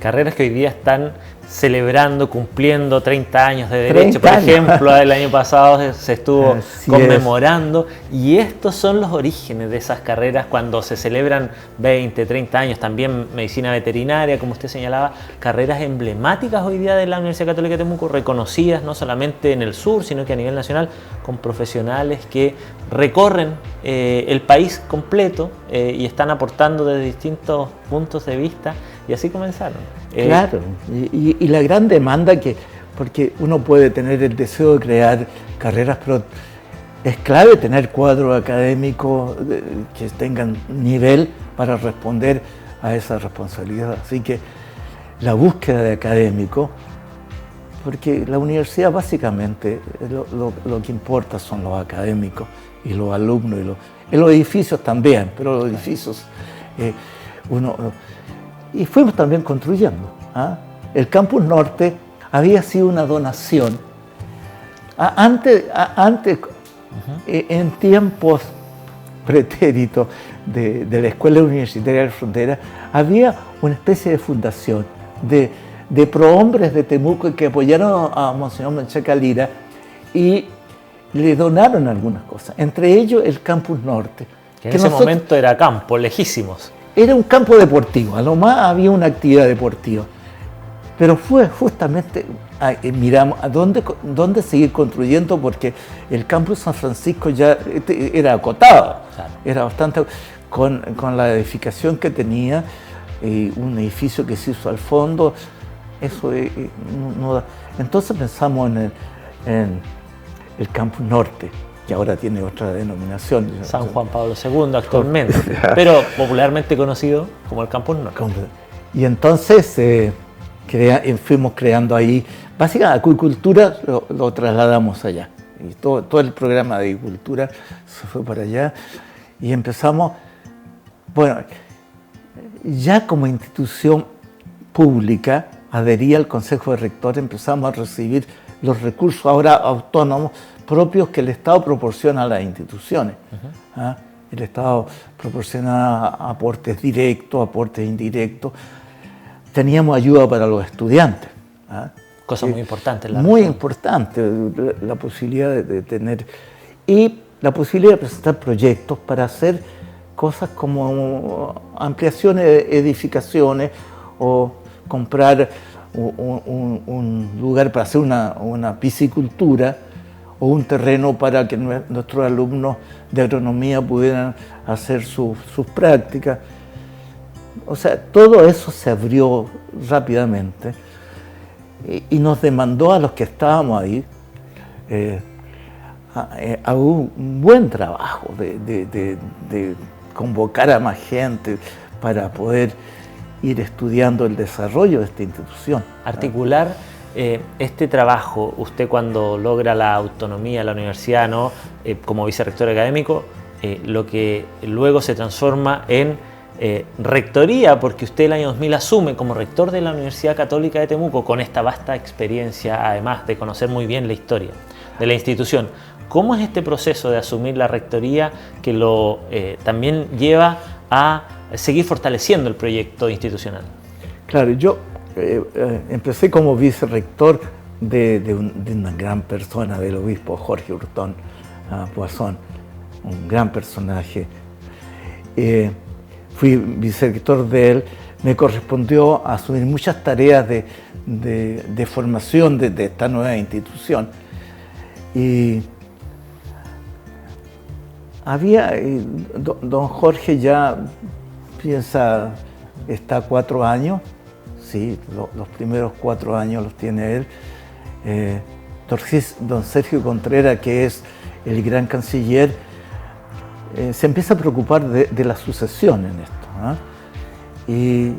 Carreras que hoy día están celebrando, cumpliendo 30 años de Derecho, por ejemplo, el año pasado se estuvo conmemorando, y estos son los orígenes de esas carreras cuando se celebran 20, 30 años, también medicina veterinaria, como usted señalaba, carreras emblemáticas hoy día de la Universidad Católica de Temuco, reconocidas no solamente en el sur, sino que a nivel nacional, con profesionales que recorren el país completo y están aportando desde distintos puntos de vista, y así comenzaron. Claro, y la gran demanda porque uno puede tener el deseo de crear carreras, pero es clave tener cuadros académicos que tengan nivel para responder a esa responsabilidad. Así que la búsqueda de académicos, porque la universidad básicamente lo que importa son los académicos y los alumnos, y los edificios también, pero los edificios y fuimos también construyendo. El Campus Norte había sido una donación. Antes en tiempos pretéritos de la Escuela Universitaria de la Frontera, había una especie de fundación de prohombres de Temuco que apoyaron a Monseñor Menchaca Lira y le donaron algunas cosas, entre ellos el Campus Norte. Que en ese momento era campo, lejísimos. Era un campo deportivo, a lo más había una actividad deportiva. Pero fue justamente, miramos a dónde seguir construyendo, porque el campus San Francisco ya era acotado, claro. Era bastante, con la edificación que tenía, un edificio que se hizo al fondo, eso no da. Entonces pensamos en el Campus Norte, que ahora tiene otra denominación. San Juan Pablo II actualmente, pero popularmente conocido como el Campus Norte. Y entonces fuimos creando ahí, básicamente acuicultura lo trasladamos allá. Y todo el programa de agricultura se fue para allá y empezamos, ya como institución pública, adhería al Consejo de Rectores, empezamos a recibir los recursos ahora autónomos propios que el Estado proporciona a las instituciones. El Estado proporciona aportes directos, aportes indirectos. Teníamos ayuda para los estudiantes. Cosa muy importante. Muy importante, la posibilidad de tener, y la posibilidad de presentar proyectos para hacer cosas como ampliaciones de edificaciones o comprar un lugar para hacer una piscicultura o un terreno para que nuestros alumnos de agronomía pudieran hacer sus prácticas. O sea, todo eso se abrió rápidamente y nos demandó a los que estábamos ahí a un buen trabajo de convocar a más gente para poder ir estudiando el desarrollo de esta institución. Articular este trabajo, usted cuando logra la autonomía de la universidad, ¿no? Como vicerrector académico, lo que luego se transforma en rectoría, porque usted el año 2000 asume como rector de la Universidad Católica de Temuco con esta vasta experiencia, además de conocer muy bien la historia de la institución. ¿Cómo es este proceso de asumir la rectoría que lo también lleva a seguir fortaleciendo el proyecto institucional? Claro, yo empecé como vicerrector de una gran persona, del obispo Jorge Hurtón Poisson, un gran personaje. Fui vicerrector de él, me correspondió asumir muchas tareas de formación de esta nueva institución. Y don Jorge ya piensa, está 4 años, sí, los primeros 4 años los tiene él. Don Sergio Contreras, que es el gran canciller, se empieza a preocupar de la sucesión en esto, y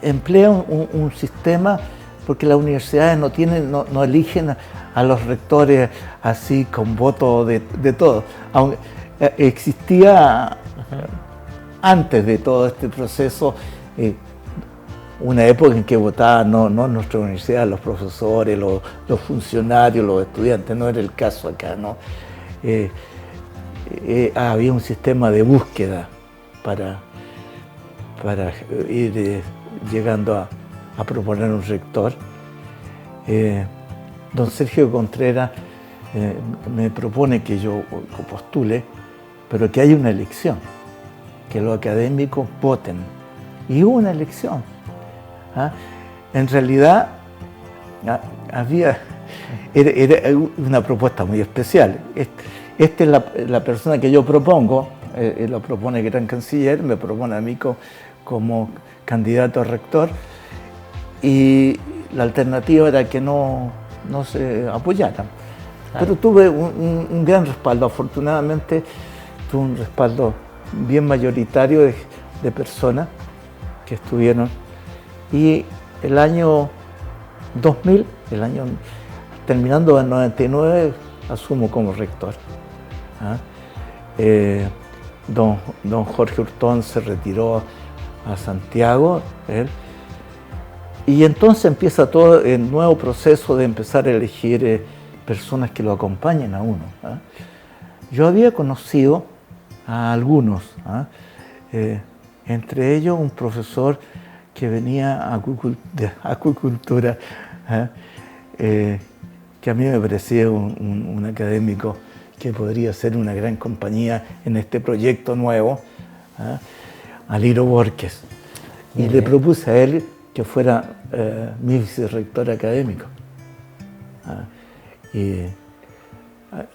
emplea un sistema, porque las universidades no eligen a los rectores así con voto de todos. Aunque existía antes de todo este proceso una época en que votaban no nuestra universidad, los profesores, los funcionarios, los estudiantes. No era el caso acá, ¿no? Había un sistema de búsqueda para ir llegando a proponer un rector. Don Sergio Contreras me propone que yo postule, pero que haya una elección, que los académicos voten. Y hubo una elección. En realidad era una propuesta muy especial. Esta es la persona que yo propongo, lo propone el gran canciller, me propone a mí como candidato a rector, y la alternativa era que no se apoyaran. Claro. Pero tuve un gran respaldo, afortunadamente tuve un respaldo bien mayoritario de personas que estuvieron. Y el año 2000, terminando en 99, asumo como rector. Don Jorge Hurtón se retiró a Santiago, y entonces empieza todo el nuevo proceso de empezar a elegir personas que lo acompañen a uno. Yo había conocido a algunos, entre ellos un profesor que venía de acuicultura, que a mí me parecía un académico que podría ser una gran compañía en este proyecto nuevo, Aliro Borges. Y le propuse a él que fuera mi vicerrector académico. Y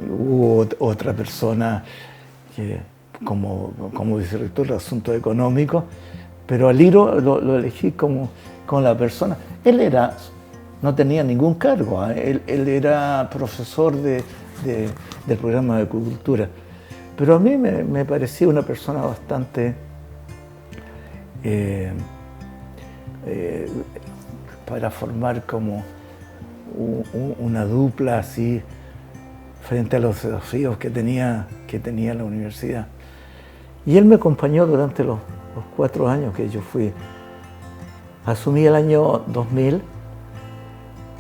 hubo otra persona que como vicerrector de Asuntos Económicos, pero a Liro lo elegí como la persona. Él no tenía ningún cargo, él era profesor del programa de acuicultura, pero a mí me parecía una persona bastante para formar como una dupla así frente a los desafíos que tenía la universidad. Y él me acompañó durante los 4 años que yo fui. Asumí el año 2000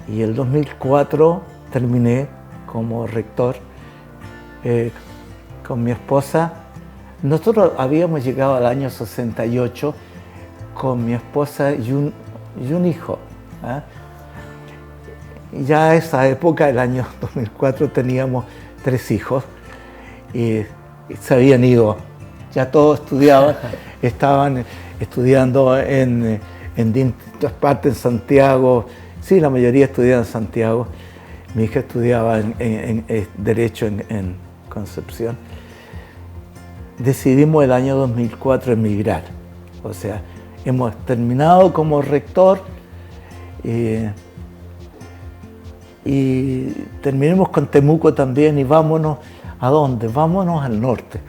y el 2004 terminé como rector con mi esposa. Nosotros habíamos llegado al año 68 con mi esposa y un hijo. Ya a esa época, el año 2004, teníamos 3 hijos y se habían ido. Ya todos estudiaban, estaban estudiando en distintas partes, en Santiago. Sí, la mayoría estudiaba en Santiago. Mi hija estudiaba en Derecho en Concepción. Decidimos el año 2004 emigrar. O sea, hemos terminado como rector y terminemos con Temuco también y vámonos, ¿a dónde? Vámonos al norte.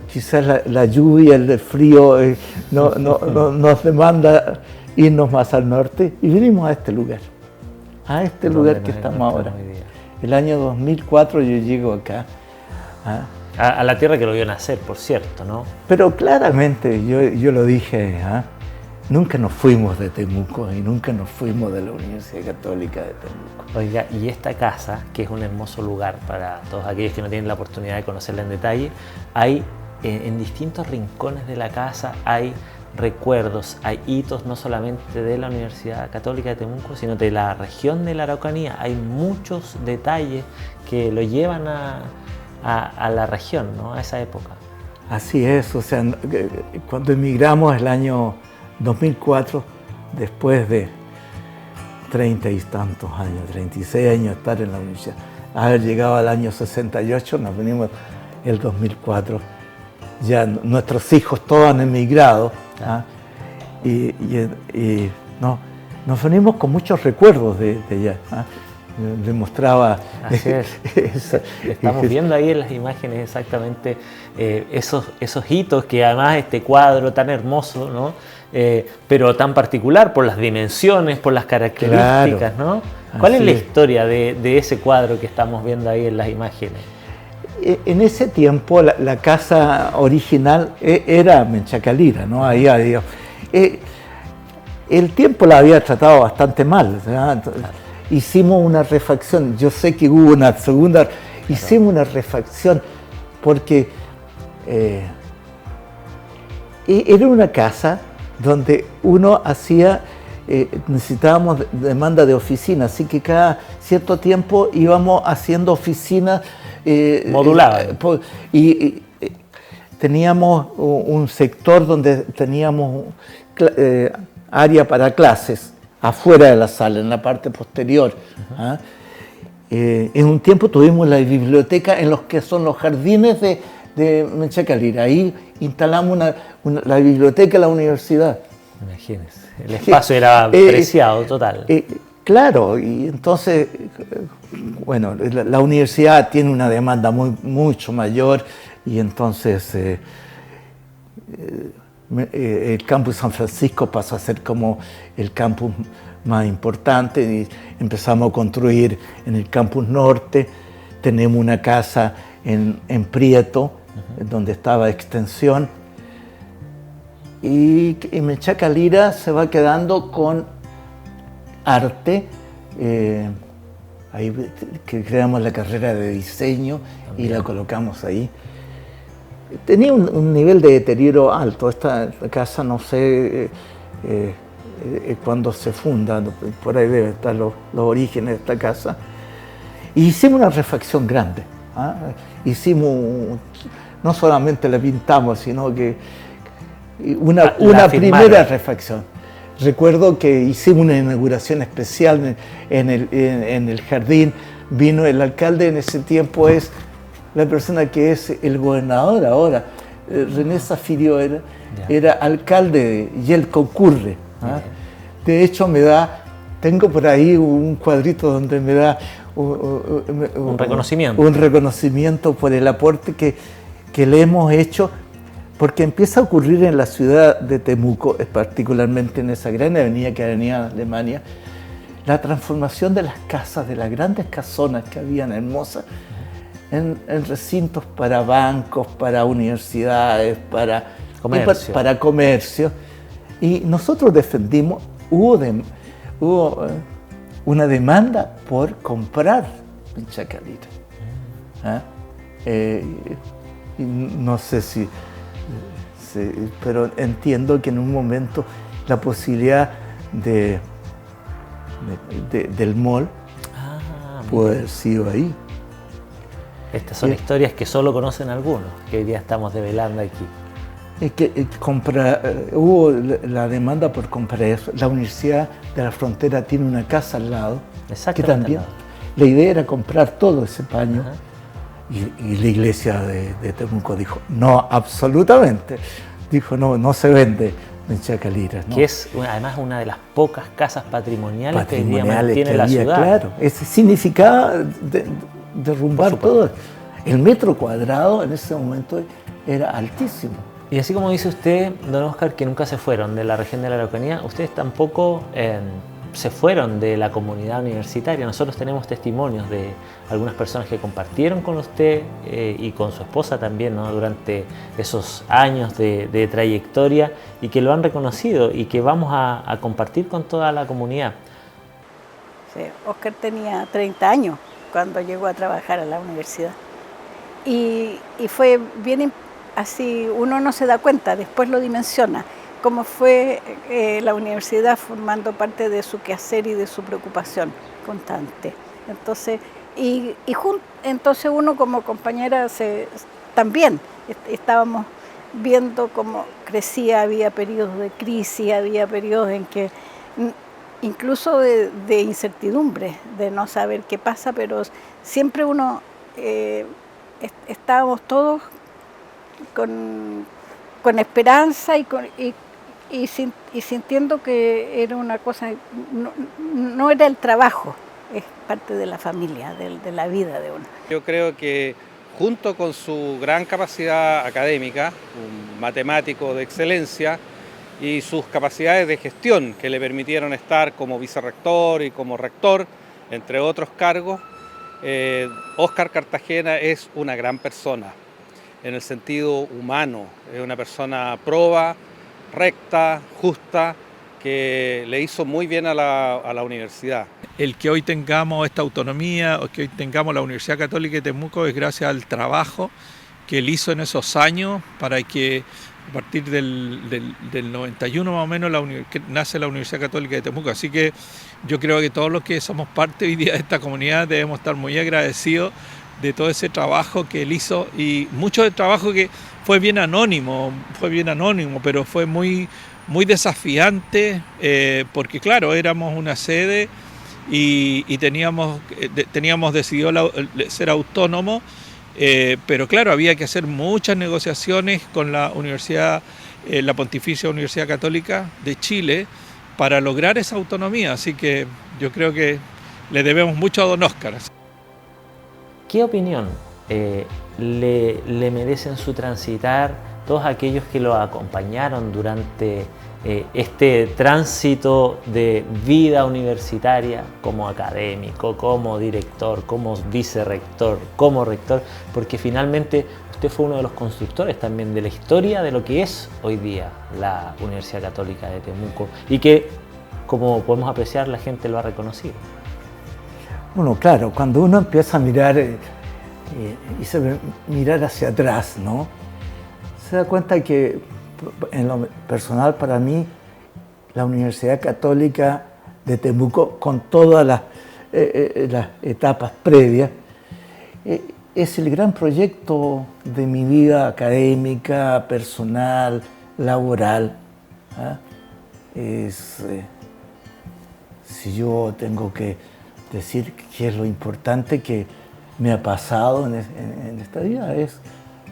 Quizás la lluvia, el frío nos demanda irnos más al norte y vinimos a este lugar que estamos ahora. El año 2004 yo llego acá. A la tierra que lo vio nacer, por cierto, ¿no? Pero claramente, yo lo dije, nunca nos fuimos de Temuco y nunca nos fuimos de la Universidad Católica de Temuco. Oiga, y esta casa, que es un hermoso lugar para todos aquellos que no tienen la oportunidad de conocerla en detalle, hay en distintos rincones de la casa, hay recuerdos, hay hitos no solamente de la Universidad Católica de Temuco, sino de la región de la Araucanía. Hay muchos detalles que lo llevan a la región, ¿no? A esa época. Así es, o sea, cuando emigramos el año 2004, después de 30 y tantos años, 36 años de estar en la universidad, haber llegado al año 68, nos venimos el 2004, ya nuestros hijos todos han emigrado, y nos venimos con muchos recuerdos de allá. Demostraba. Así es. Estamos viendo ahí en las imágenes exactamente esos hitos que además este cuadro tan hermoso, ¿no? Pero tan particular por las dimensiones, por las características, claro. ¿No? ¿Cuál es la historia de ese cuadro que estamos viendo ahí en las imágenes? En ese tiempo la casa original era Menchaca Lira, ¿no? Ahí había, el tiempo la había tratado bastante mal, ¿verdad? Hicimos una refacción, yo sé que hubo una segunda, hicimos una refacción porque era una casa donde uno hacía, necesitábamos demanda de oficina, así que cada cierto tiempo íbamos haciendo oficinas moduladas. Y teníamos un sector donde teníamos área para clases, afuera de la sala, en la parte posterior. En un tiempo tuvimos la biblioteca en los que son los jardines de Menchaca Lira. Ahí instalamos la biblioteca de la universidad. Imagínense, el espacio era preciado, total. Claro, y entonces, bueno, la universidad tiene una demanda mucho mayor y entonces el campus San Francisco pasó a ser como el campus más importante y empezamos a construir en el campus norte. Tenemos una casa en Prieto, donde estaba extensión, y Menchaca Lira se va quedando con arte. Ahí que creamos la carrera de diseño y la colocamos ahí. Tenía un nivel de deterioro alto. Esta casa no sé cuándo se funda, por ahí deben estar los orígenes de esta casa. Y hicimos una refacción grande. No solamente la pintamos, sino que una primera refacción. Recuerdo que hicimos una inauguración especial en el jardín. Vino el alcalde, en ese tiempo es la persona que es el gobernador ahora. René Zafirio era alcalde de Yelco Curre. De hecho, tengo por ahí un cuadrito donde me da un reconocimiento por el aporte que le hemos hecho, porque empieza a ocurrir en la ciudad de Temuco, particularmente en esa gran avenida que es Avenida Alemania, la transformación de las casas, de las grandes casonas que habían hermosas, en recintos para bancos, para universidades, para comercio. Y nosotros defendimos, hubo una demanda por comprar Menchaca Lira. No sé pero entiendo que en un momento la posibilidad del mall puede haber sido ahí. Estas son historias que solo conocen algunos, que hoy día estamos develando aquí. Es que hubo la demanda por comprar eso. La Universidad de la Frontera tiene una casa al lado, que también, la idea era comprar todo ese paño. Y la iglesia de Temuco dijo, no, absolutamente. Dijo, no se vende en Chacalira. ¿No? Que es además una de las pocas casas patrimoniales que hoy día mantiene la ciudad. Claro, ese significaba derrumbar todo. El metro cuadrado en ese momento era altísimo. Y así como dice usted, don Óscar, que nunca se fueron de la región de la Araucanía, ustedes tampoco se fueron de la comunidad universitaria. Nosotros tenemos testimonios de algunas personas que compartieron con usted y con su esposa también, ¿no? Durante esos años de trayectoria y que lo han reconocido y que vamos a compartir con toda la comunidad. Sí, Óscar tenía 30 años cuando llegó a trabajar a la universidad y fue bien así, uno no se da cuenta, después lo dimensiona, cómo fue la universidad formando parte de su quehacer y de su preocupación constante. Entonces, entonces uno como compañera también estábamos viendo cómo crecía, había periodos de crisis, había periodos en que incluso de incertidumbre, de no saber qué pasa, pero siempre uno estábamos todos con esperanza y sintiendo que era una cosa, no era el trabajo, es parte de la familia, de la vida de uno. Yo creo que junto con su gran capacidad académica, un matemático de excelencia, y sus capacidades de gestión que le permitieron estar como vicerrector y como rector, entre otros cargos, Óscar Cartagena es una gran persona en el sentido humano, es una persona proba, recta, justa, que le hizo muy bien a la universidad. El que hoy tengamos esta autonomía, o que hoy tengamos la Universidad Católica de Temuco, es gracias al trabajo que él hizo en esos años para que a partir del 91 más o menos nace la Universidad Católica de Temuco. Así que yo creo que todos los que somos parte hoy día de esta comunidad debemos estar muy agradecidos de todo ese trabajo que él hizo, y mucho del trabajo que fue bien anónimo, pero fue muy desafiante, porque claro, éramos una sede y teníamos decidido ser autónomos, pero claro, había que hacer muchas negociaciones con la universidad, la Pontificia Universidad Católica de Chile, para lograr esa autonomía. Así que yo creo que le debemos mucho a don Óscar. ¿Qué opinión le merecen su transitar todos aquellos que lo acompañaron durante este tránsito de vida universitaria como académico, como director, como vicerrector, como rector? Porque finalmente usted fue uno de los constructores también de la historia de lo que es hoy día la Universidad Católica de Temuco y que, como podemos apreciar, la gente lo ha reconocido. Bueno, claro, cuando uno empieza a mirar mirar hacia atrás, ¿no? Se da cuenta que en lo personal para mí la Universidad Católica de Temuco, con todas las etapas previas, es el gran proyecto de mi vida académica, personal, laboral. Si yo tengo que decir qué es lo importante que me ha pasado en esta vida, es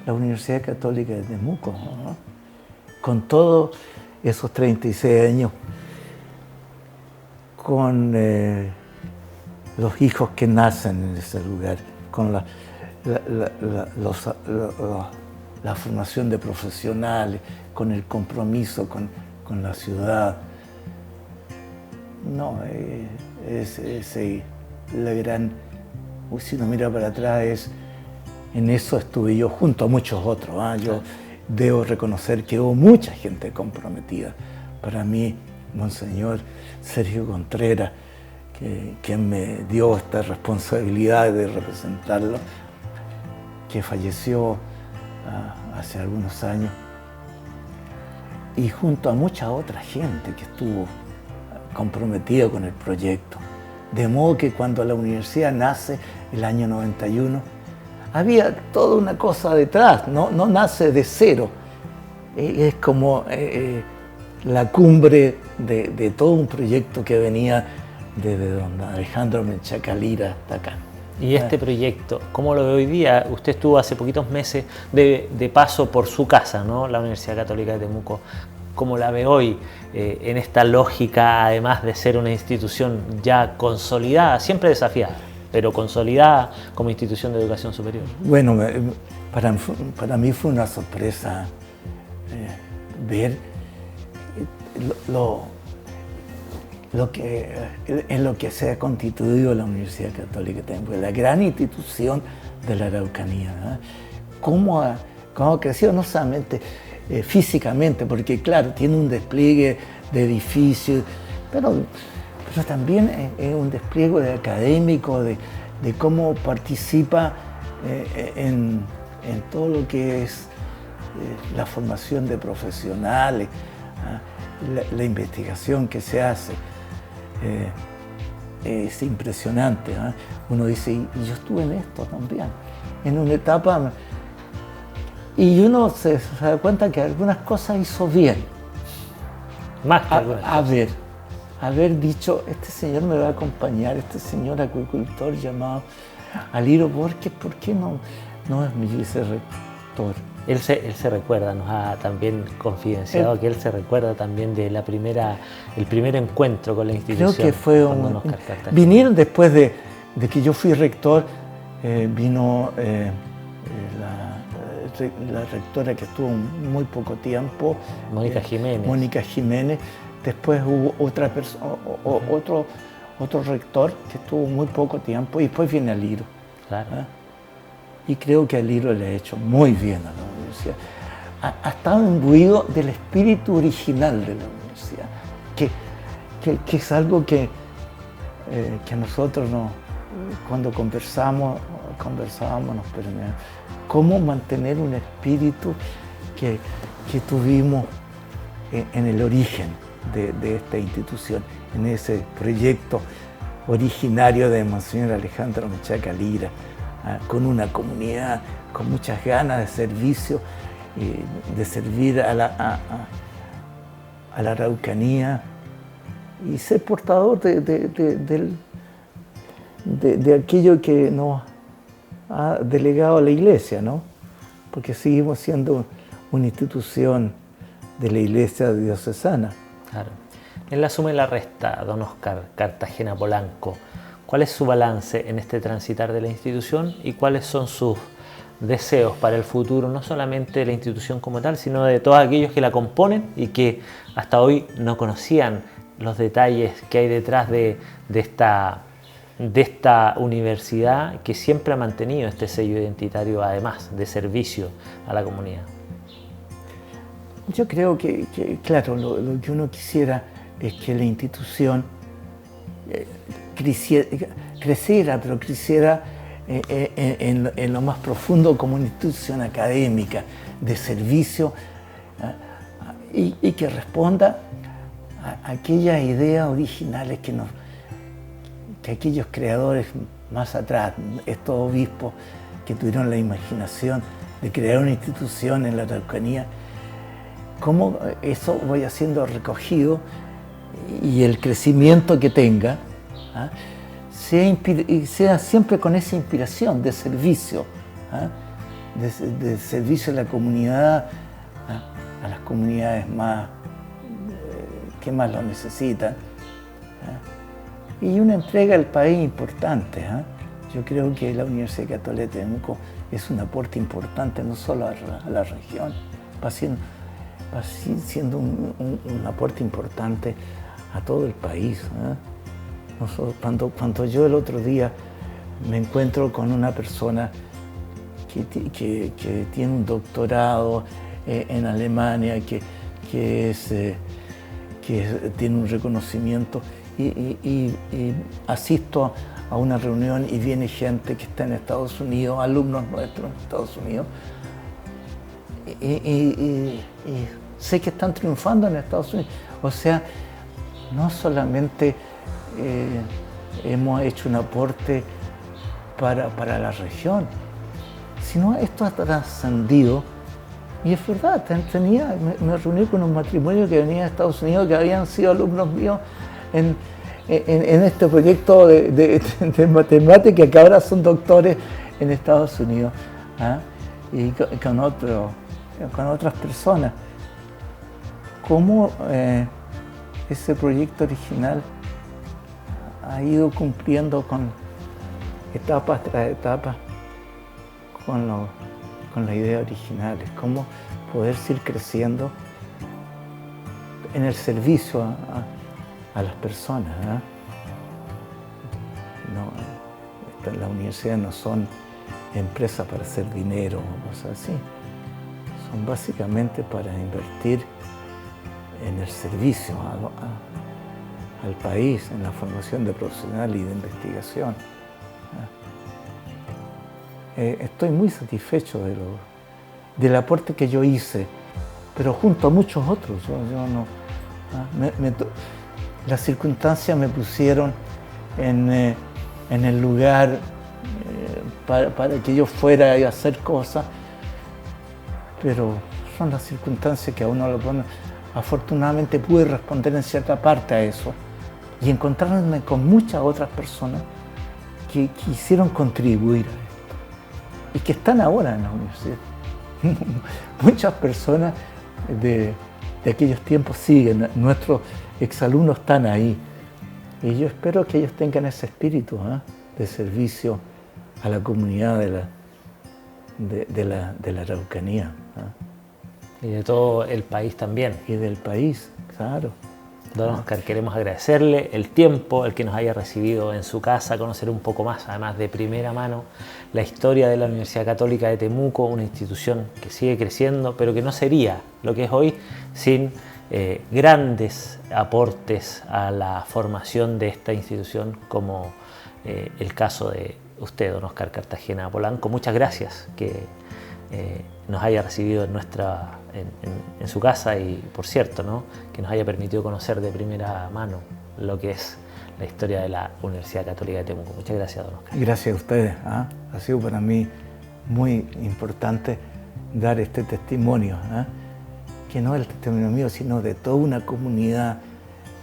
la Universidad Católica de Temuco, ¿no? Con todos esos 36 años, con los hijos que nacen en ese lugar, con la formación de profesionales, con el compromiso con la ciudad. No, la gran, si uno mira para atrás, en eso estuve yo junto a muchos otros. Yo debo reconocer que hubo mucha gente comprometida. Para mí, Monseñor Sergio Contreras, quien me dio esta responsabilidad de representarlo, que falleció hace algunos años, y junto a mucha otra gente que estuvo comprometida con el proyecto. De modo que cuando la universidad nace, el año 91, había toda una cosa detrás, no nace de cero. Es como la cumbre de todo un proyecto que venía desde don Alejandro Menchaca Lira hasta acá. Y este proyecto, ¿cómo lo ve hoy día? Usted estuvo hace poquitos meses de paso por su casa, ¿no? La Universidad Católica de Temuco. ¿Cómo la ve hoy en esta lógica, además de ser una institución ya consolidada, siempre desafiada, pero consolidada como institución de educación superior? Bueno, para mí fue una sorpresa ver en lo que se ha constituido la Universidad Católica de Temuco, la gran institución de la Araucanía, ¿no? Cómo ha crecido no solamente físicamente, porque claro, tiene un despliegue de edificios, pero también es un despliegue académico, de cómo participa en todo lo que es la formación de profesionales, la investigación que se hace. Es impresionante, ¿eh? Uno dice, y yo estuve en esto también, en una etapa, y uno se da cuenta que algunas cosas hizo bien. Más que algunas cosas. Haber dicho, este señor me va a acompañar, este señor acuicultor llamado Aliro Borges, ¿por qué no es mi vicerrector? Él se recuerda, nos ha también confidenciado que él se recuerda también de el primer encuentro con la institución. Creo que fue vinieron después de que yo fui rector, vino la rectora que estuvo muy poco tiempo, Mónica Jiménez. Después hubo otra persona, otro rector que estuvo muy poco tiempo, y después viene Aliro. Claro. Y creo que Aliro le ha hecho muy bien a la universidad. Ha estado imbuido del espíritu original de la universidad, que es algo que nosotros cuando conversábamos nos permeaba. Cómo mantener un espíritu que tuvimos en el origen de esta institución, en ese proyecto originario de Monseñor Alejandro Menchaca Lira, con una comunidad con muchas ganas de servicio, de servir a la Araucanía y ser portador de aquello que nos ha delegado a la Iglesia, ¿no? Porque seguimos siendo una institución de la Iglesia diocesana. Claro. En la suma y la resta, don Óscar Cartagena Polanco, ¿cuál es su balance en este transitar de la institución y cuáles son sus deseos para el futuro, no solamente de la institución como tal, sino de todos aquellos que la componen y que hasta hoy no conocían los detalles que hay detrás de esta universidad que siempre ha mantenido este sello identitario, además de servicio a la comunidad? Yo creo que claro, lo que uno quisiera es que la institución creciera, pero creciera en lo más profundo como una institución académica de servicio, y que responda a aquellas ideas originales que aquellos creadores más atrás, estos obispos que tuvieron la imaginación de crear una institución en la Araucanía, cómo eso vaya siendo recogido y el crecimiento que tenga sea siempre con esa inspiración de servicio, de servicio a la comunidad, a las comunidades que más lo necesitan, y una entrega al país importante. Yo creo que la Universidad Católica de Temuco es un aporte importante no solo a la región, va siendo un aporte importante a todo el país. Cuando yo el otro día me encuentro con una persona que tiene un doctorado en Alemania, que tiene un reconocimiento, y asisto a una reunión y viene gente que está en Estados Unidos, alumnos nuestros en Estados Unidos, y sé que están triunfando en Estados Unidos. O sea, no solamente hemos hecho un aporte para la región, sino esto ha trascendido. Y es verdad, me reuní con un matrimonio que venía de Estados Unidos, que habían sido alumnos míos en este proyecto de matemática, que ahora son doctores en Estados Unidos, ¿ah? Y con otras personas. ¿Cómo ese proyecto original ha ido cumpliendo con etapas tras etapas con las ideas originales? ¿Cómo poder ir creciendo en el servicio a las personas, ¿eh? No, las universidades no son empresas para hacer dinero o cosas así. Son básicamente para invertir en el servicio al país, en la formación de profesionales y de investigación. Estoy muy satisfecho del aporte que yo hice, pero junto a muchos otros. Yo no, las circunstancias me pusieron en el lugar para que yo fuera a hacer cosas, pero son las circunstancias que a uno lo ponen. Afortunadamente pude responder en cierta parte a eso y encontrarme con muchas otras personas que quisieron contribuir a esto y que están ahora en la universidad. Muchas personas de aquellos tiempos siguen, nuestros exalumnos están ahí y yo espero que ellos tengan ese espíritu de servicio a la comunidad de la Araucanía. Y de todo el país también. Y del país, claro. Don Oscar, queremos agradecerle el tiempo, el que nos haya recibido en su casa, conocer un poco más, además de primera mano, la historia de la Universidad Católica de Temuco, una institución que sigue creciendo, pero que no sería lo que es hoy sin grandes aportes a la formación de esta institución, como el caso de usted, don Oscar Cartagena Polanco. Muchas gracias que nos haya recibido en su casa y, por cierto, ¿no?, que nos haya permitido conocer de primera mano lo que es la historia de la Universidad Católica de Temuco. Muchas gracias, don Oscar. Gracias a ustedes. Ha sido para mí muy importante dar este testimonio, que no es el testimonio mío, sino de toda una comunidad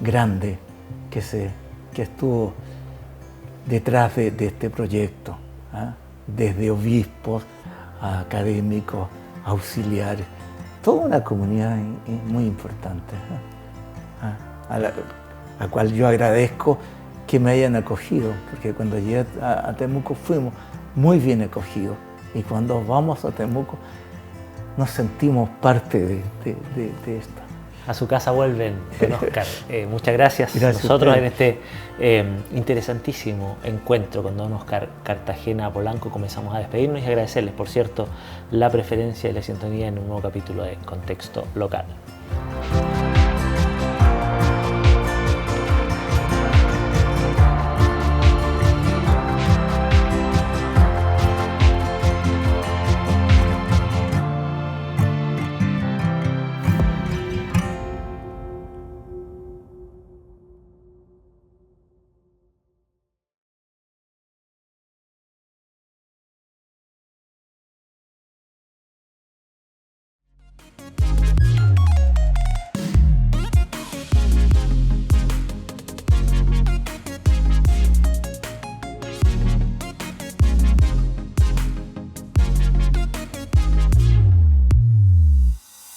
grande que estuvo detrás de este proyecto, desde obispos a académicos, auxiliares, toda una comunidad muy importante, a la cual yo agradezco que me hayan acogido, porque cuando llegué a Temuco fuimos muy bien acogidos y cuando vamos a Temuco nos sentimos parte de esto. A su casa vuelven, don Oscar. Muchas gracias. Gracias. Nosotros en este interesantísimo encuentro con don Oscar Cartagena Polanco comenzamos a despedirnos y agradecerles, por cierto, la preferencia y la sintonía en un nuevo capítulo de Contexto Local.